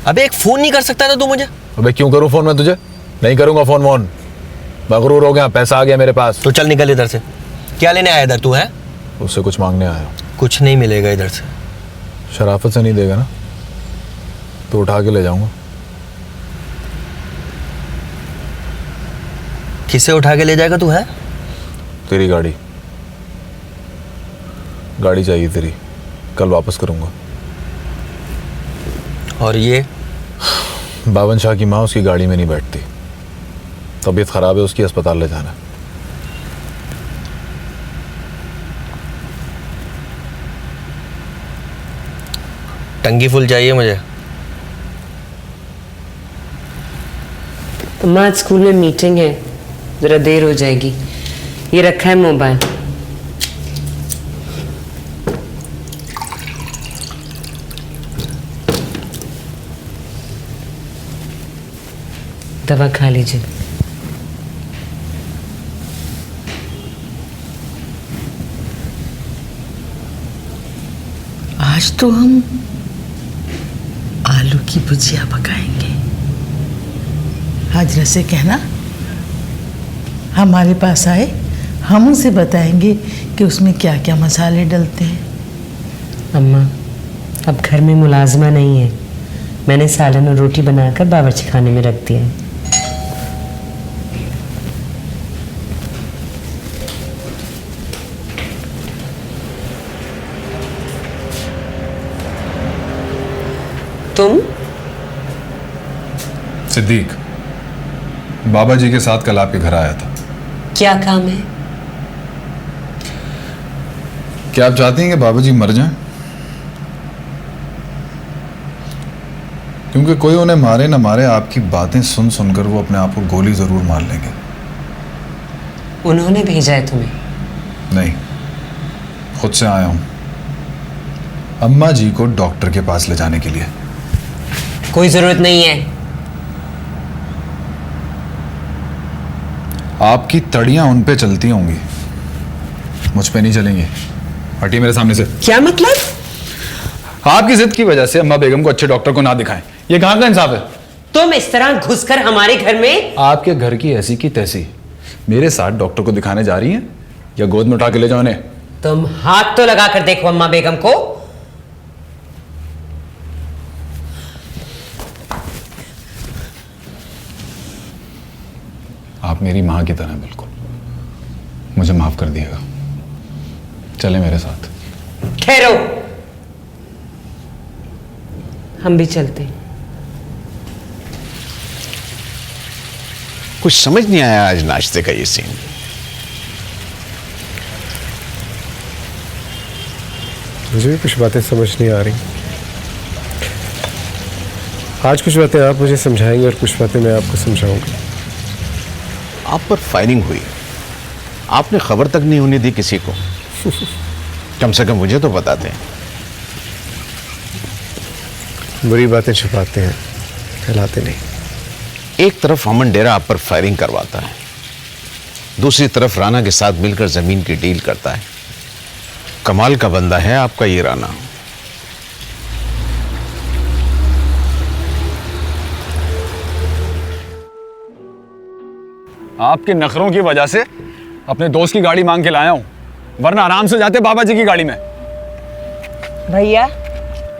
अबे एक फोन नहीं कर सकता था तू मुझे? अबे क्यों करूं फोन मैं तुझे? नहीं करूंगा फोन वोन। मगरूर हो गया, पैसा आ गया मेरे पास। तो चल निकल इधर से। क्या लेने आया इधर तू, है? उससे कुछ मांगने आया। कुछ नहीं मिलेगा इधर से। शराफत से नहीं देगा ना तो उठा के ले जाऊंगा। किसे उठा के ले जाएगा तू, है? तेरी गाड़ी चाहिए तेरी, कल वापस करूंगा। और ये बावन शाह की माँ उसकी गाड़ी में नहीं बैठती, तबीयत खराब है उसकी, अस्पताल ले जाना। टंकी फुल चाहिए मुझे। अम्मा आज स्कूल में मीटिंग है, जरा देर हो जाएगी। ये रखा है मोबाइल। दवा खा लीजिए। आज तो हम आलू की भुजिया पकाएंगे। हाजरा से कहना हमारे पास आए, हम उसे बताएंगे कि उसमें क्या क्या मसाले डलते हैं। अम्मा अब घर में मुलाजमा नहीं है, मैंने सालन और रोटी बनाकर बावर्ची खाने में रख दिया है। तुम? सिद्दीक बाबा जी के साथ कल आपके घर आया था। क्या काम है? क्या आप चाहती हैं कि बाबा जी मर जाएं? क्योंकि कोई उन्हें मारे ना मारे, आपकी बातें सुन सुनकर वो अपने आप को गोली जरूर मार लेंगे। उन्होंने भेजा है तुम्हें? नहीं, खुद से आया हूं अम्मा जी को डॉक्टर के पास ले जाने के लिए। कोई जरूरत नहीं है। आपकी तड़ियां उन पे चलती होंगी, मुझ पे नहीं चलेंगी। हटिए मेरे सामने से। क्या मतलब? आपकी जिद की वजह से अम्मा बेगम को अच्छे डॉक्टर को ना दिखाएं, ये कहां का इंसाफ है? तुम इस तरह घुसकर हमारे घर में? आपके घर की ऐसी की तैसी मेरे साथ डॉक्टर को दिखाने जा रही हैं या गोद में उठा के ले जाओ इन्हें? तुम हाथ तो लगा कर देखो अम्मा बेगम को। आप मेरी मां की तरह बिल्कुल, मुझे माफ कर दिएगा। चले मेरे साथ। ठहरो, हम भी चलते हैं। कुछ समझ नहीं आया आज नाश्ते का ये सीन। मुझे भी कुछ बातें समझ नहीं आ रही। आज कुछ बातें आप मुझे समझाएंगे और कुछ बातें मैं आपको समझाऊंगा। आप पर फायरिंग हुई, आपने खबर तक नहीं होने दी किसी को। कम से कम मुझे तो बताते हैं। बुरी बातें छुपाते हैं, फैलाते नहीं। एक तरफ अमन डेरा आप पर फायरिंग करवाता है, दूसरी तरफ राना के साथ मिलकर जमीन की डील करता है। कमाल का बंदा है आपका ये राना। आपके नखरों की वजह से अपने दोस्त की गाड़ी मांग के लाया हूं, वरना आराम से जाते बाबा जी की गाड़ी में। भैया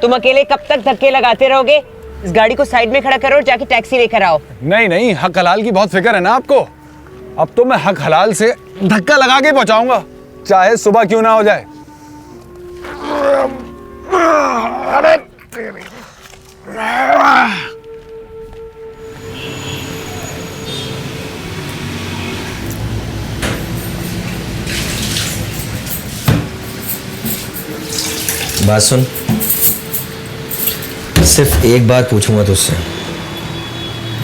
तुम अकेले कब तक धक्के लगाते रहोगे? इस गाड़ी को साइड में खड़ा करो और जाके टैक्सी लेकर आओ। नहीं नहीं, हक हलाल की बहुत फिक्र है ना आपको। अब तो मैं हक हलाल से धक्का लगा के पहुंचाऊंगा, चाहे सुबह क्यों ना हो जाए। अरे बात सुन, सिर्फ एक बार पूछूंगा तुझसे,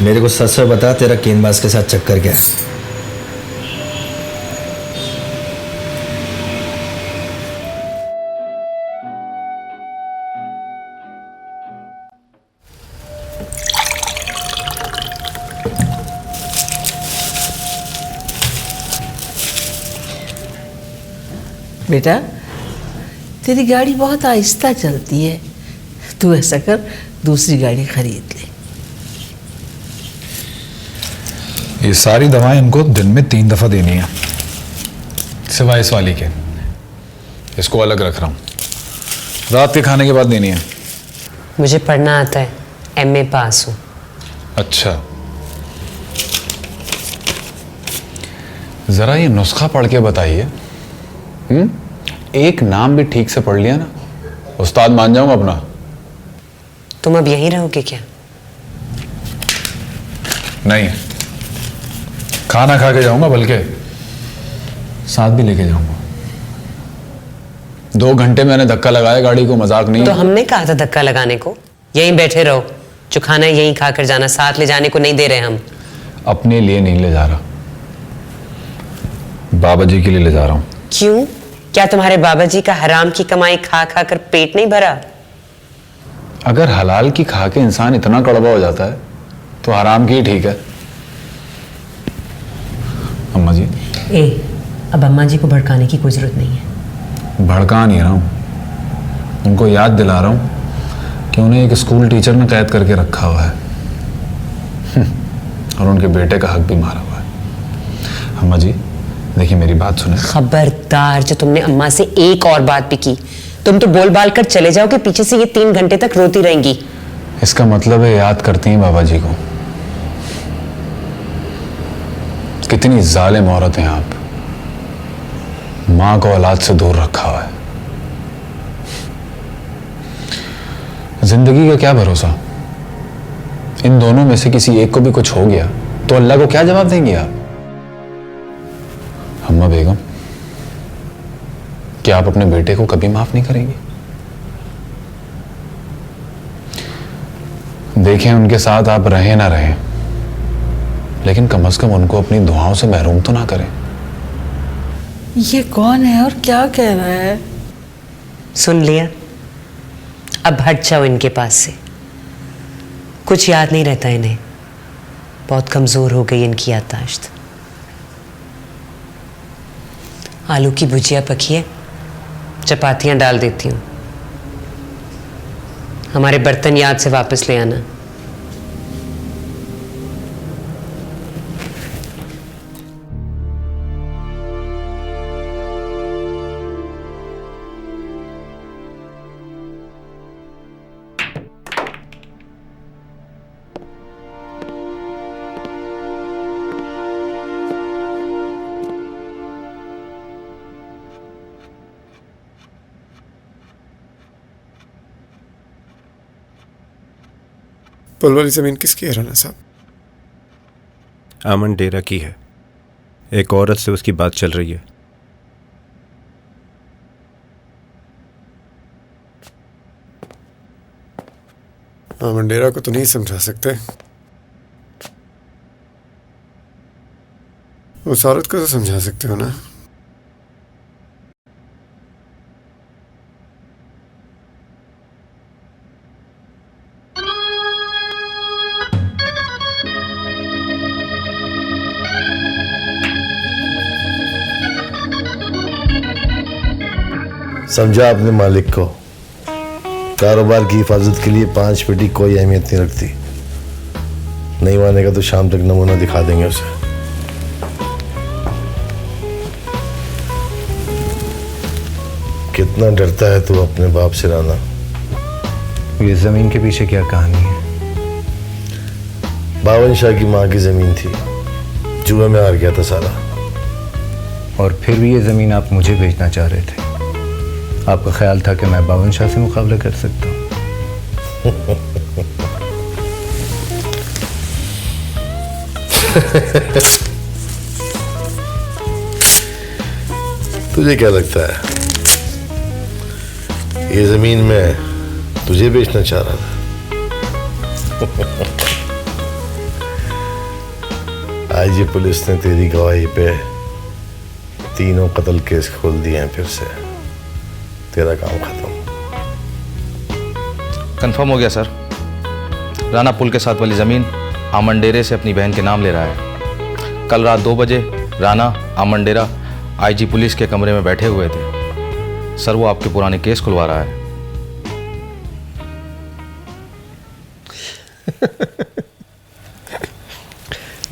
मेरे को सच सच बता, तेरा गेंदबाज के साथ चक्कर क्या है? बेटा तेरी गाड़ी बहुत आहिस्ता चलती है, तू ऐसा कर दूसरी गाड़ी खरीद ले। ये सारी दवाएं इनको दिन में 3 दफा देनी है, सिवाय इस वाली के। इसको अलग रख रहा हूं, रात के खाने के बाद देनी है। मुझे पढ़ना आता है, MA पास हूं। अच्छा, जरा ये नुस्खा पढ़ के बताइए। एक नाम भी ठीक से पढ़ लिया ना, उस्ताद मान जाऊंगा अपना। तुम अब यहीं रहोगे क्या? नहीं, खाना खा के जाऊंगा, बल्कि साथ भी लेके जाऊंगा। 2 घंटे मैंने धक्का लगाया गाड़ी को, मजाक नहीं। तो हमने कहा था धक्का लगाने को, यहीं बैठे रहो, जो खाना है यहीं खाकर जाना, साथ ले जाने को नहीं दे रहे हम। अपने लिए नहीं ले जा रहा, बाबा जी के लिए ले जा रहा हूं। क्यों? क्या तुम्हारे बाबा जी का हराम की कमाई खा खा कर पेट नहीं भरा? अगर हलाल की खा के इंसान इतना कड़वा हो जाता है तो हराम की ही ठीक है। अम्मा जी, अब अम्मा जी को भड़काने की कोई जरूरत नहीं है। भड़का नहीं रहा हूं, उनको याद दिला रहा हूं कि उन्हें एक स्कूल टीचर ने कैद करके रखा हुआ है और उनके बेटे का हक भी मारा हुआ है। अम्मा जी देखिए, मेरी बात सुने। खबरदार, जो तुमने अम्मा से एक और बात भी की, तुम तो बोल बाल कर चले जाओगे, पीछे से ये 3 घंटे तक रोती रहेंगी। इसका मतलब है याद करती हैं बाबा जी को। कितनी जालिम औरत हैं आप, मां को औलाद से दूर रखा हुआ है। जिंदगी का क्या भरोसा, इन दोनों में से किसी एक को भी कुछ हो गया तो अल्लाह को क्या जवाब देंगे आप? अम्मा बेगम, क्या आप अपने बेटे को कभी माफ नहीं करेंगी? देखें, उनके साथ आप रहें ना रहें, लेकिन कम से कम उनको अपनी दुआओं से महरूम तो ना करें। ये कौन है और क्या कह रहा है? सुन लिया, अब हट जाओ इनके पास से। कुछ याद नहीं रहता इन्हें, बहुत कमजोर हो गई इनकी याददाश्त। आलू की भुजिया पकी है, चपातियां डाल देती हूँ। हमारे बर्तन याद से वापस ले आना। पुल वाली जमीन किसकी है राणा साहब? अमन डेरा की है। एक औरत से उसकी बात चल रही है। अमन डेरा को तो नहीं समझा सकते, उस औरत को तो समझा सकते हो ना। समझा अपने मालिक को, कारोबार की हिफाजत के लिए 5 पेटी कोई अहमियत नहीं रखती। नहीं मानेगा तो शाम तक नमूना दिखा देंगे उसे। कितना डरता है तू अपने बाप से राना। ये जमीन के पीछे क्या कहानी है? बावन शाह की माँ की जमीन थी, जुए में हार गया था सारा। और फिर भी ये जमीन आप मुझे बेचना चाह रहे थे। आपका ख्याल था कि मैं बावन शाह से मुकाबला कर सकता हूँ? तुझे क्या लगता है ये जमीन मैं तुझे बेचना चाह रहा था? आज ये पुलिस ने तेरी गवाही पे 3 कत्ल केस खोल दिए हैं। फिर से तेरा काम खत्म। कंफर्म हो गया सर। राना पुल के साथ वाली जमीन अमन डेरे से अपनी बहन के नाम ले रहा है। कल रात 2 बजे राना अमन डेरा आईजी पुलिस के कमरे में बैठे हुए थे। सर वो आपके पुराने केस खुलवा रहा है।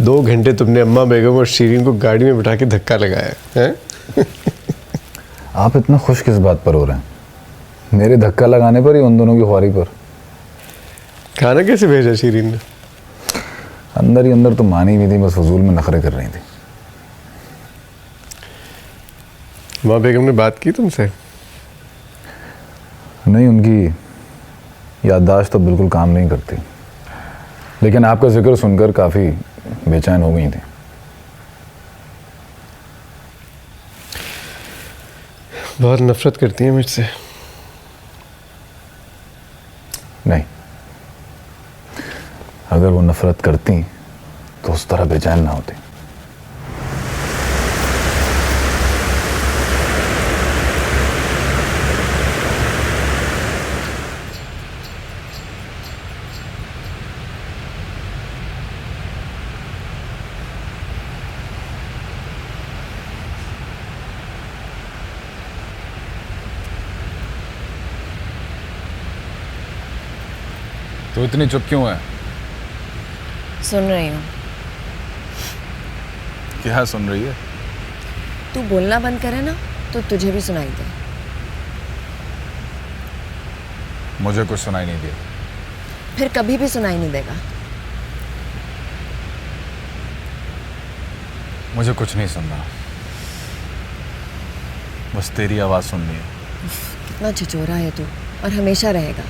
दो घंटे तुमने अम्मा बेगम और शीरीन को गाड़ी में बिठा के धक्का लगाया है? आप इतना खुश किस बात पर हो रहे हैं? मेरे धक्का लगाने पर ही उन दोनों की ख्वारी पर। खाना कैसे भेजा शीरीन ने? अंदर ही अंदर तो मानी नहीं थी, बस फजूल में नखरे कर रही थी। माँ बेगम ने बात की तुमसे? नहीं, उनकी याददाश्त तो बिल्कुल काम नहीं करती, लेकिन आपका जिक्र सुनकर काफ़ी बेचैन हो गई थी। बहुत नफरत करती है मुझसे। नहीं, अगर वो नफरत करती तो उस तरह बेचैन ना होती। तो इतनी चुप क्यों है? सुन रही हूँ। क्या सुन रही है? तू बोलना बंद करे ना तो तुझे भी सुनाई दे। मुझे कुछ सुनाई नहीं दिया। फिर कभी भी सुनाई नहीं देगा। मुझे कुछ नहीं सुनना, बस तेरी आवाज सुननी है। कितना छिचोरा है तू, और हमेशा रहेगा।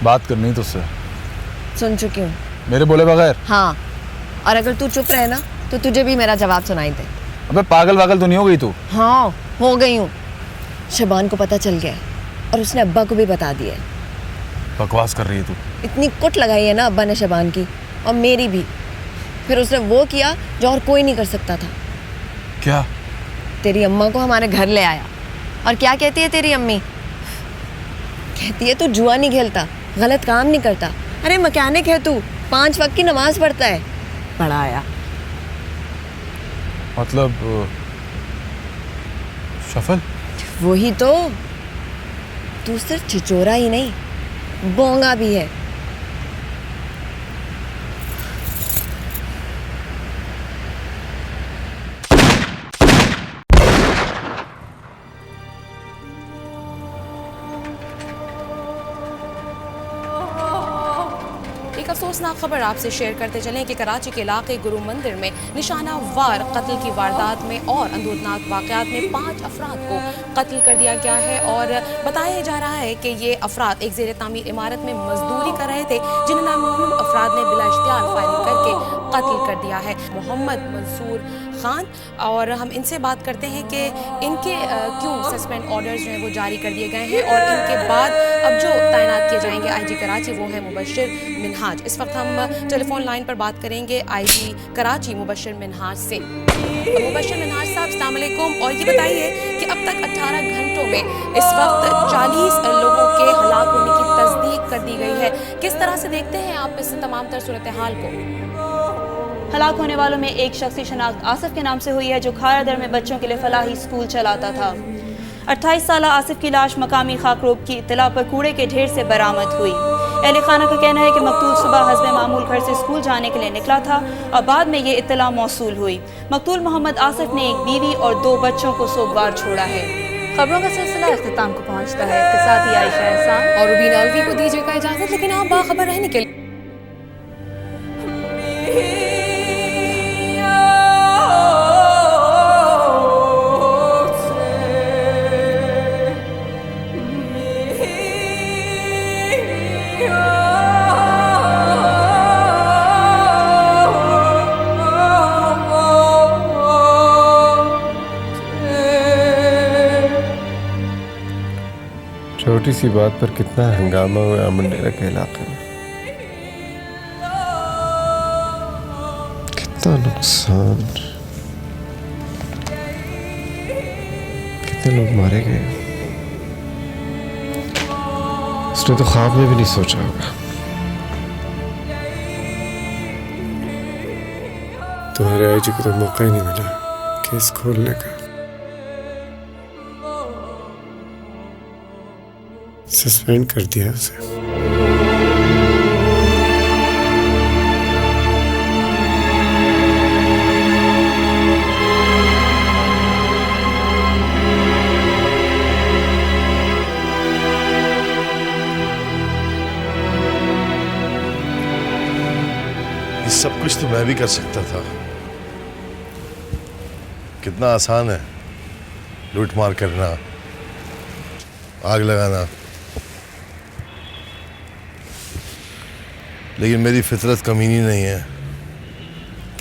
बात करनी तुझसे। सुन चुकी हूँ। मेरे बोले बगैर? हाँ, और अगर तू चुप रहे ना तो तुझे भी मेरा जवाब सुनाई दे। अबे पागल वागल तो नहीं हो गई तू? हाँ, हो गई हूँ। शबान को पता चल गया और उसने अब्बा को भी बता दिया। बकवास कर रही है तू। इतनी कुट लगाई है ना अब्बा ने शबान की, और मेरी भी। फिर उसने वो किया जो और कोई नहीं कर सकता था। क्या? तेरी अम्मा को हमारे घर ले आया। और क्या कहती है तेरी अम्मी? कहती है तू जुआ नहीं खेलता, गलत काम नहीं करता। अरे मैकेनिक है तू, 5 वक्त की नमाज पढ़ता है। पढ़ा आया। मतलब शफल? वही तो। तू सिर्फ छिचोरा ही नहीं, बोंगा भी है। एक अफसोसनाक खबर आपसे शेयर करते चलें कि कराची के इलाके गुरु मंदिर में निशाना वार कत्ल की वारदात में और अंदूरनाक वाक़यात में 5 अफराद को कत्ल कर दिया गया है और बताया जा रहा है कि ये अफराद एक ज़ेर तामीर इमारत में मजदूरी कर रहे थे, जिन्हें नामालूम अफराद ने बिला इख्तियार फायरिंग करके कत्ल कर दिया है। मोहम्मद मंसूर खान, और हम इनसे बात करते हैं कि इनके क्यों सस्पेंड ऑर्डर्स जो हैं वो जारी कर दिए गए हैं और इनके बाद अब जो तैनात किए जाएंगे आईजी कराची वो है मुबश्शिर मिनहाज। इस वक्त हम टेलीफोन लाइन पर बात करेंगे आईजी कराची मुबश्शिर मिनहाज से। मुबश्शिर मिनहाज साहब अस्सलाम वालेकुम, और ये बताइए कि अब तक 18 घंटों में इस वक्त 40 लोगों के हलाक होने की तस्दीक कर दी गई है। किस तरह से देखते हैं आप इस तमाम तर सूरत हाल को? हलाक होने वालों में एक शख्स की शनाख्त आसिफ के नाम से हुई है, जो खायरदर में बच्चों के लिए फलाही स्कूल चलाता था। 28 साल आसिफ की लाश मकामी खाकरोब की इत्तला पर कूड़े के ढेर से बरामद हुई। अहले खाना का कहना है कि मकतूल सुबह हस्बे मामूल घर से स्कूल जाने के लिए निकला था और बाद में ये इत्तला मौसूल हुई। मकतूल मोहम्मद आसिफ ने एक बीवी और 2 बच्चों को सोगवार छोड़ा है। खबरों का सिलसिला इख्तिताम को पहुंचता है। इसके साथ ही आयशा एहसान और रुबीना अलवी को दीजिएगा इजाजत, लेकिन आप बाखबर रहने के लिए छोटी सी बात पर कितना हंगामा हुआ अमंडेरा के इलाके में, कितना नुकसान, कितने लोग मारे गए। उसने तो ख्वाब में भी नहीं सोचा होगा। तुम्हारे आईजी को तो मौका ही नहीं मिला केस खोलने का। सस्पेंड कर दिया उसे। ये सब कुछ तो मैं भी कर सकता था। कितना आसान है लूट मार करना, आग लगाना, लेकिन मेरी फितरत कमीनी नहीं है।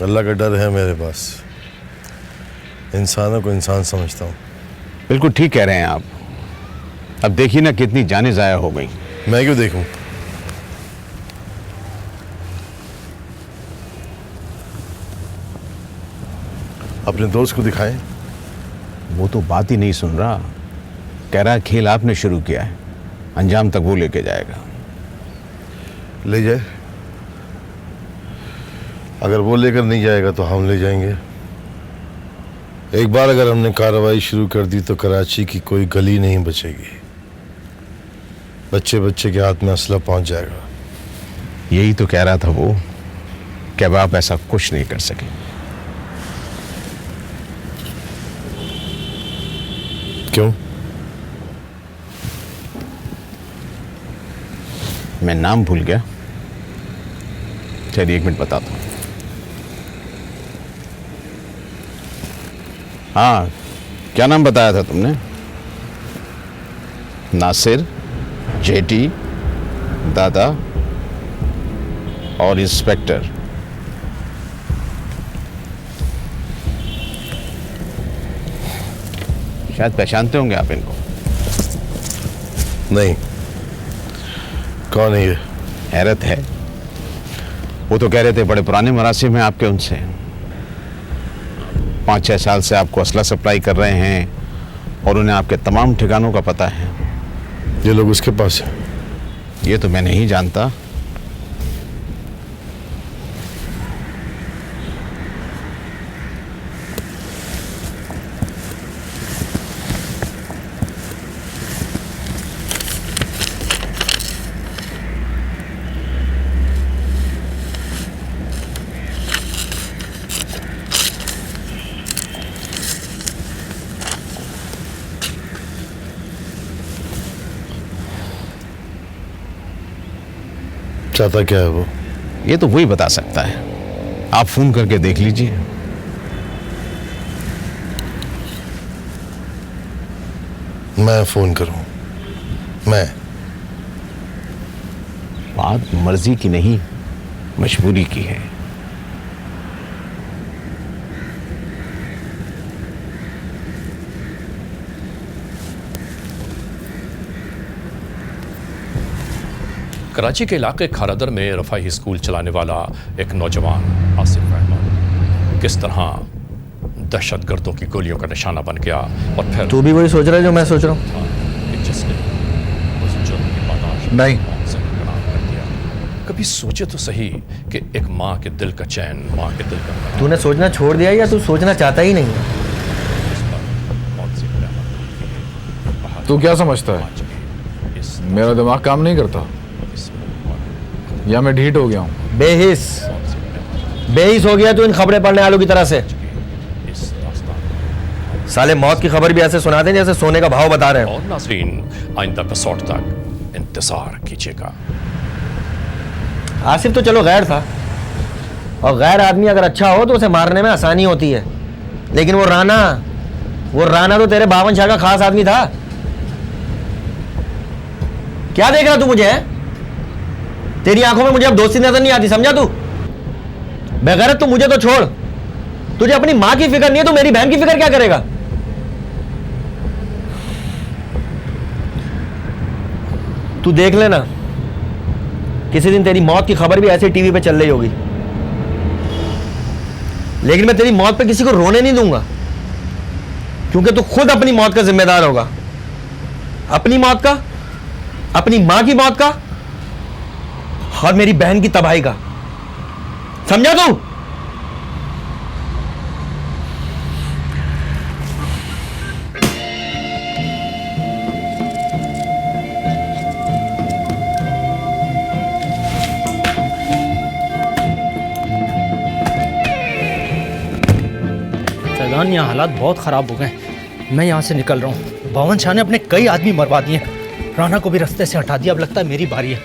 अल्लाह का डर है मेरे पास। इंसानों को इंसान समझता हूँ। बिल्कुल ठीक कह रहे हैं आप। अब देखिए ना कितनी जानें ज़ाया हो गई। मैं क्यों देखूं? अपने दोस्त को दिखाएं। वो तो बात ही नहीं सुन रहा। कह रहा है खेल आपने शुरू किया है, अंजाम तक वो लेके जाएगा। ले जाए। अगर वो लेकर नहीं जाएगा तो हम ले जाएंगे। एक बार अगर हमने कार्रवाई शुरू कर दी तो कराची की कोई गली नहीं बचेगी। बच्चे बच्चे के हाथ में असला पहुंच जाएगा। यही तो कह रहा था वो कि अब आप ऐसा कुछ नहीं कर सके। क्यों? मैं नाम भूल गया। चलिए 1 मिनट बताता हूँ। हाँ, क्या नाम बताया था तुमने? नासिर, जेटी, दादा और इंस्पेक्टर। शायद पहचानते होंगे आप इनको। नहीं। कौन है ये? हैरत है, वो तो कह रहे थे बड़े पुराने मरासिम हैं आपके उनसे। 5-6 साल से आपको असला सप्लाई कर रहे हैं और उन्हें आपके तमाम ठिकानों का पता है। ये लोग उसके पास हैं? ये तो मैं नहीं जानता। चाहता क्या है वो? ये तो वही बता सकता है, आप फोन करके देख लीजिए। मैं फोन करूं? मैं? बात मर्जी की नहीं, मजबूरी की है। कराची के इलाके खारादर में रफाही स्कूल चलाने वाला एक नौजवान आसिफ अहमद किस तरह दहशतगर्दों की गोलियों का निशाना बन गया और फिर तू भी वही सोच रहा है जो मैं सोच रहा हूँ? जिसने उस जुर्म की बर्दाश्त नहीं। से इनकार कर दिया। कभी सोचे तो सही कि एक माँ के दिल का चैन, माँ के दिल का तूने सोचना छोड़ दिया या तू सोचना चाहता ही नहीं है? तू क्या समझता है मेरा दिमाग काम नहीं करता या मैं ढीठ हो गया हूँ? बेहिस हो गया तू इन खबरें पढ़ने वालों की तरह से। साले मौत की खबर भी ऐसे सुनाते हैं जैसे सोने का भाव बता रहे हैं। और नाज़रीन आइंदा एपिसोड तक इंतजार कीजिएगा। आसिफ तो चलो गैर था, और गैर आदमी अगर अच्छा हो तो उसे मारने में आसानी होती है, लेकिन वो राना तो तेरे 52 शाह का खास आदमी था। क्या देख रहा तू मुझे है? तेरी आंखों में मुझे अब दोस्ती नजर नहीं आती, समझा तू? बेगैरत तू मुझे तो छोड़, तुझे अपनी मां की फिक्र नहीं है तो मेरी बहन की फिक्र क्या करेगा? तू देख लेना, किसी दिन तेरी मौत की खबर भी ऐसे टीवी पे चल रही होगी, लेकिन मैं तेरी मौत पे किसी को रोने नहीं दूंगा, क्योंकि तू खुद अपनी मौत का जिम्मेदार होगा। अपनी मौत का, अपनी मां की मौत का और मेरी बहन की तबाही का, समझा तू? फैजान, यहाँ हालात बहुत ख़राब हो गए, मैं यहाँ से निकल रहा हूँ। 52 शाह ने अपने कई आदमी मरवा दिए, राना को भी रास्ते से हटा दिया, अब लगता है मेरी बारी है।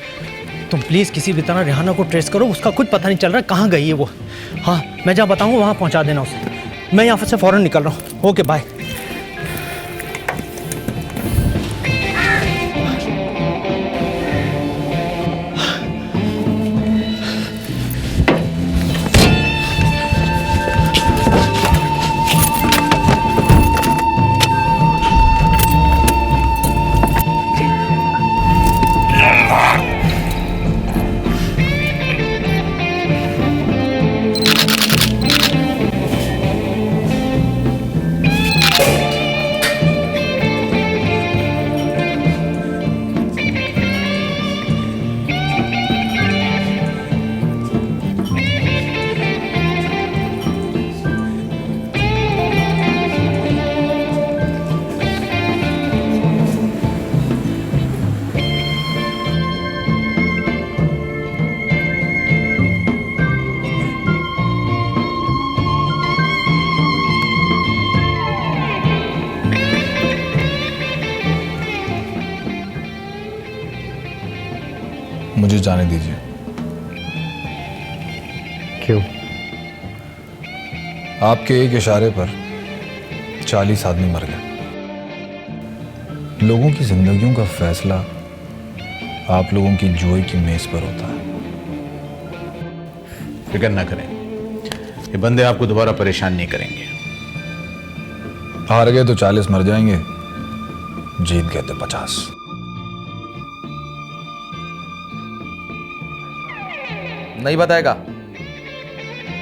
तुम प्लीज़ किसी भी तरह रेहाना को ट्रेस करो, उसका कुछ पता नहीं चल रहा है कहाँ गई है वो। हाँ, मैं जहाँ बताऊँगा वहाँ पहुँचा देना उसे। मैं यहाँ से फ़ौरन निकल रहा हूँ। Okay bye. मुझे जाने दीजिए। क्यों? आपके एक इशारे पर 40 आदमी मर गए। लोगों की जिंदगियों का फैसला आप लोगों की जुए की मेज पर होता है। फिक्र ना करें, ये बंदे आपको दोबारा परेशान नहीं करेंगे। हार गए तो 40 मर जाएंगे, जीत गए तो 50। नहीं बताएगा,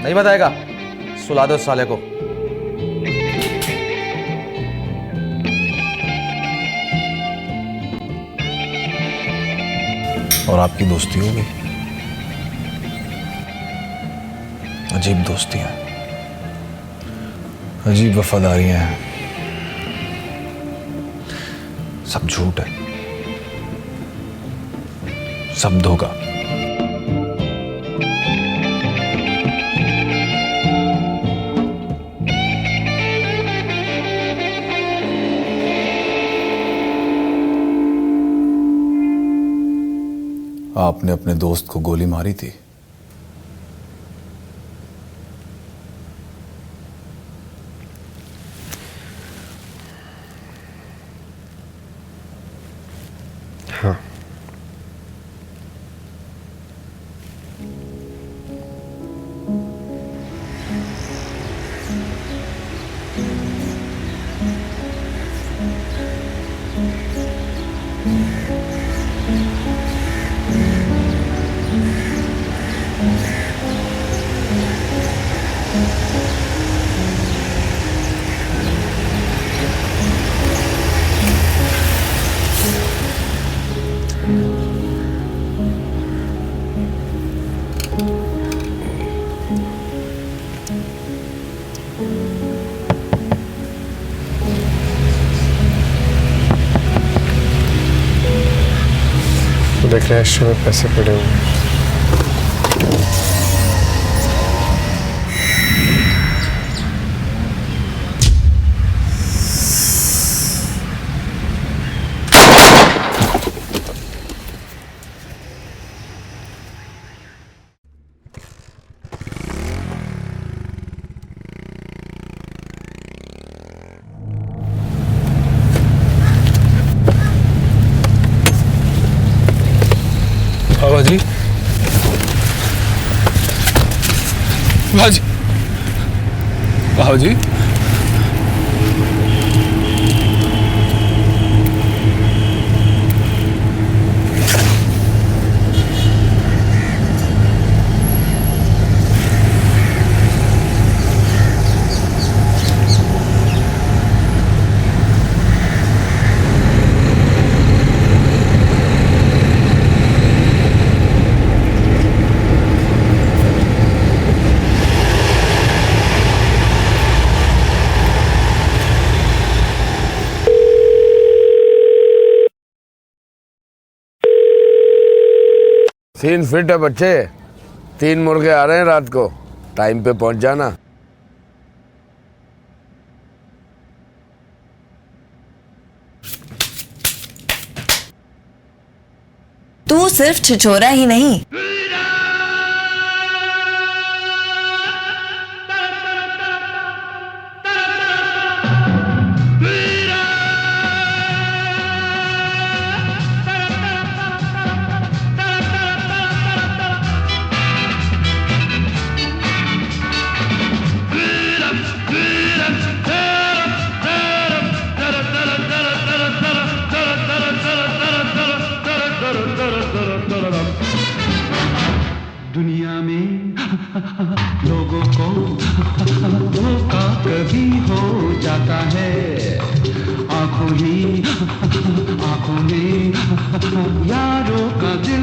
नहीं बताएगा, सुला दो साले को। और आपकी दोस्ती हो गई। अजीब दोस्तियां, अजीब वफादारियां हैं, सब झूठ है, सब धोखा। आपने अपने दोस्त को गोली मारी थी, कैश में पैसे पड़े हुए हैं। बाबा जी, बाबा जी, सीन फिट है बच्चे, 3 मुर्गे आ रहे हैं रात को, टाइम पे पहुंच जाना। तू सिर्फ छिछोरा ही नहीं, दुनिया में लोगों को धोखा कभी हो जाता है, आंखों में यारों का दिल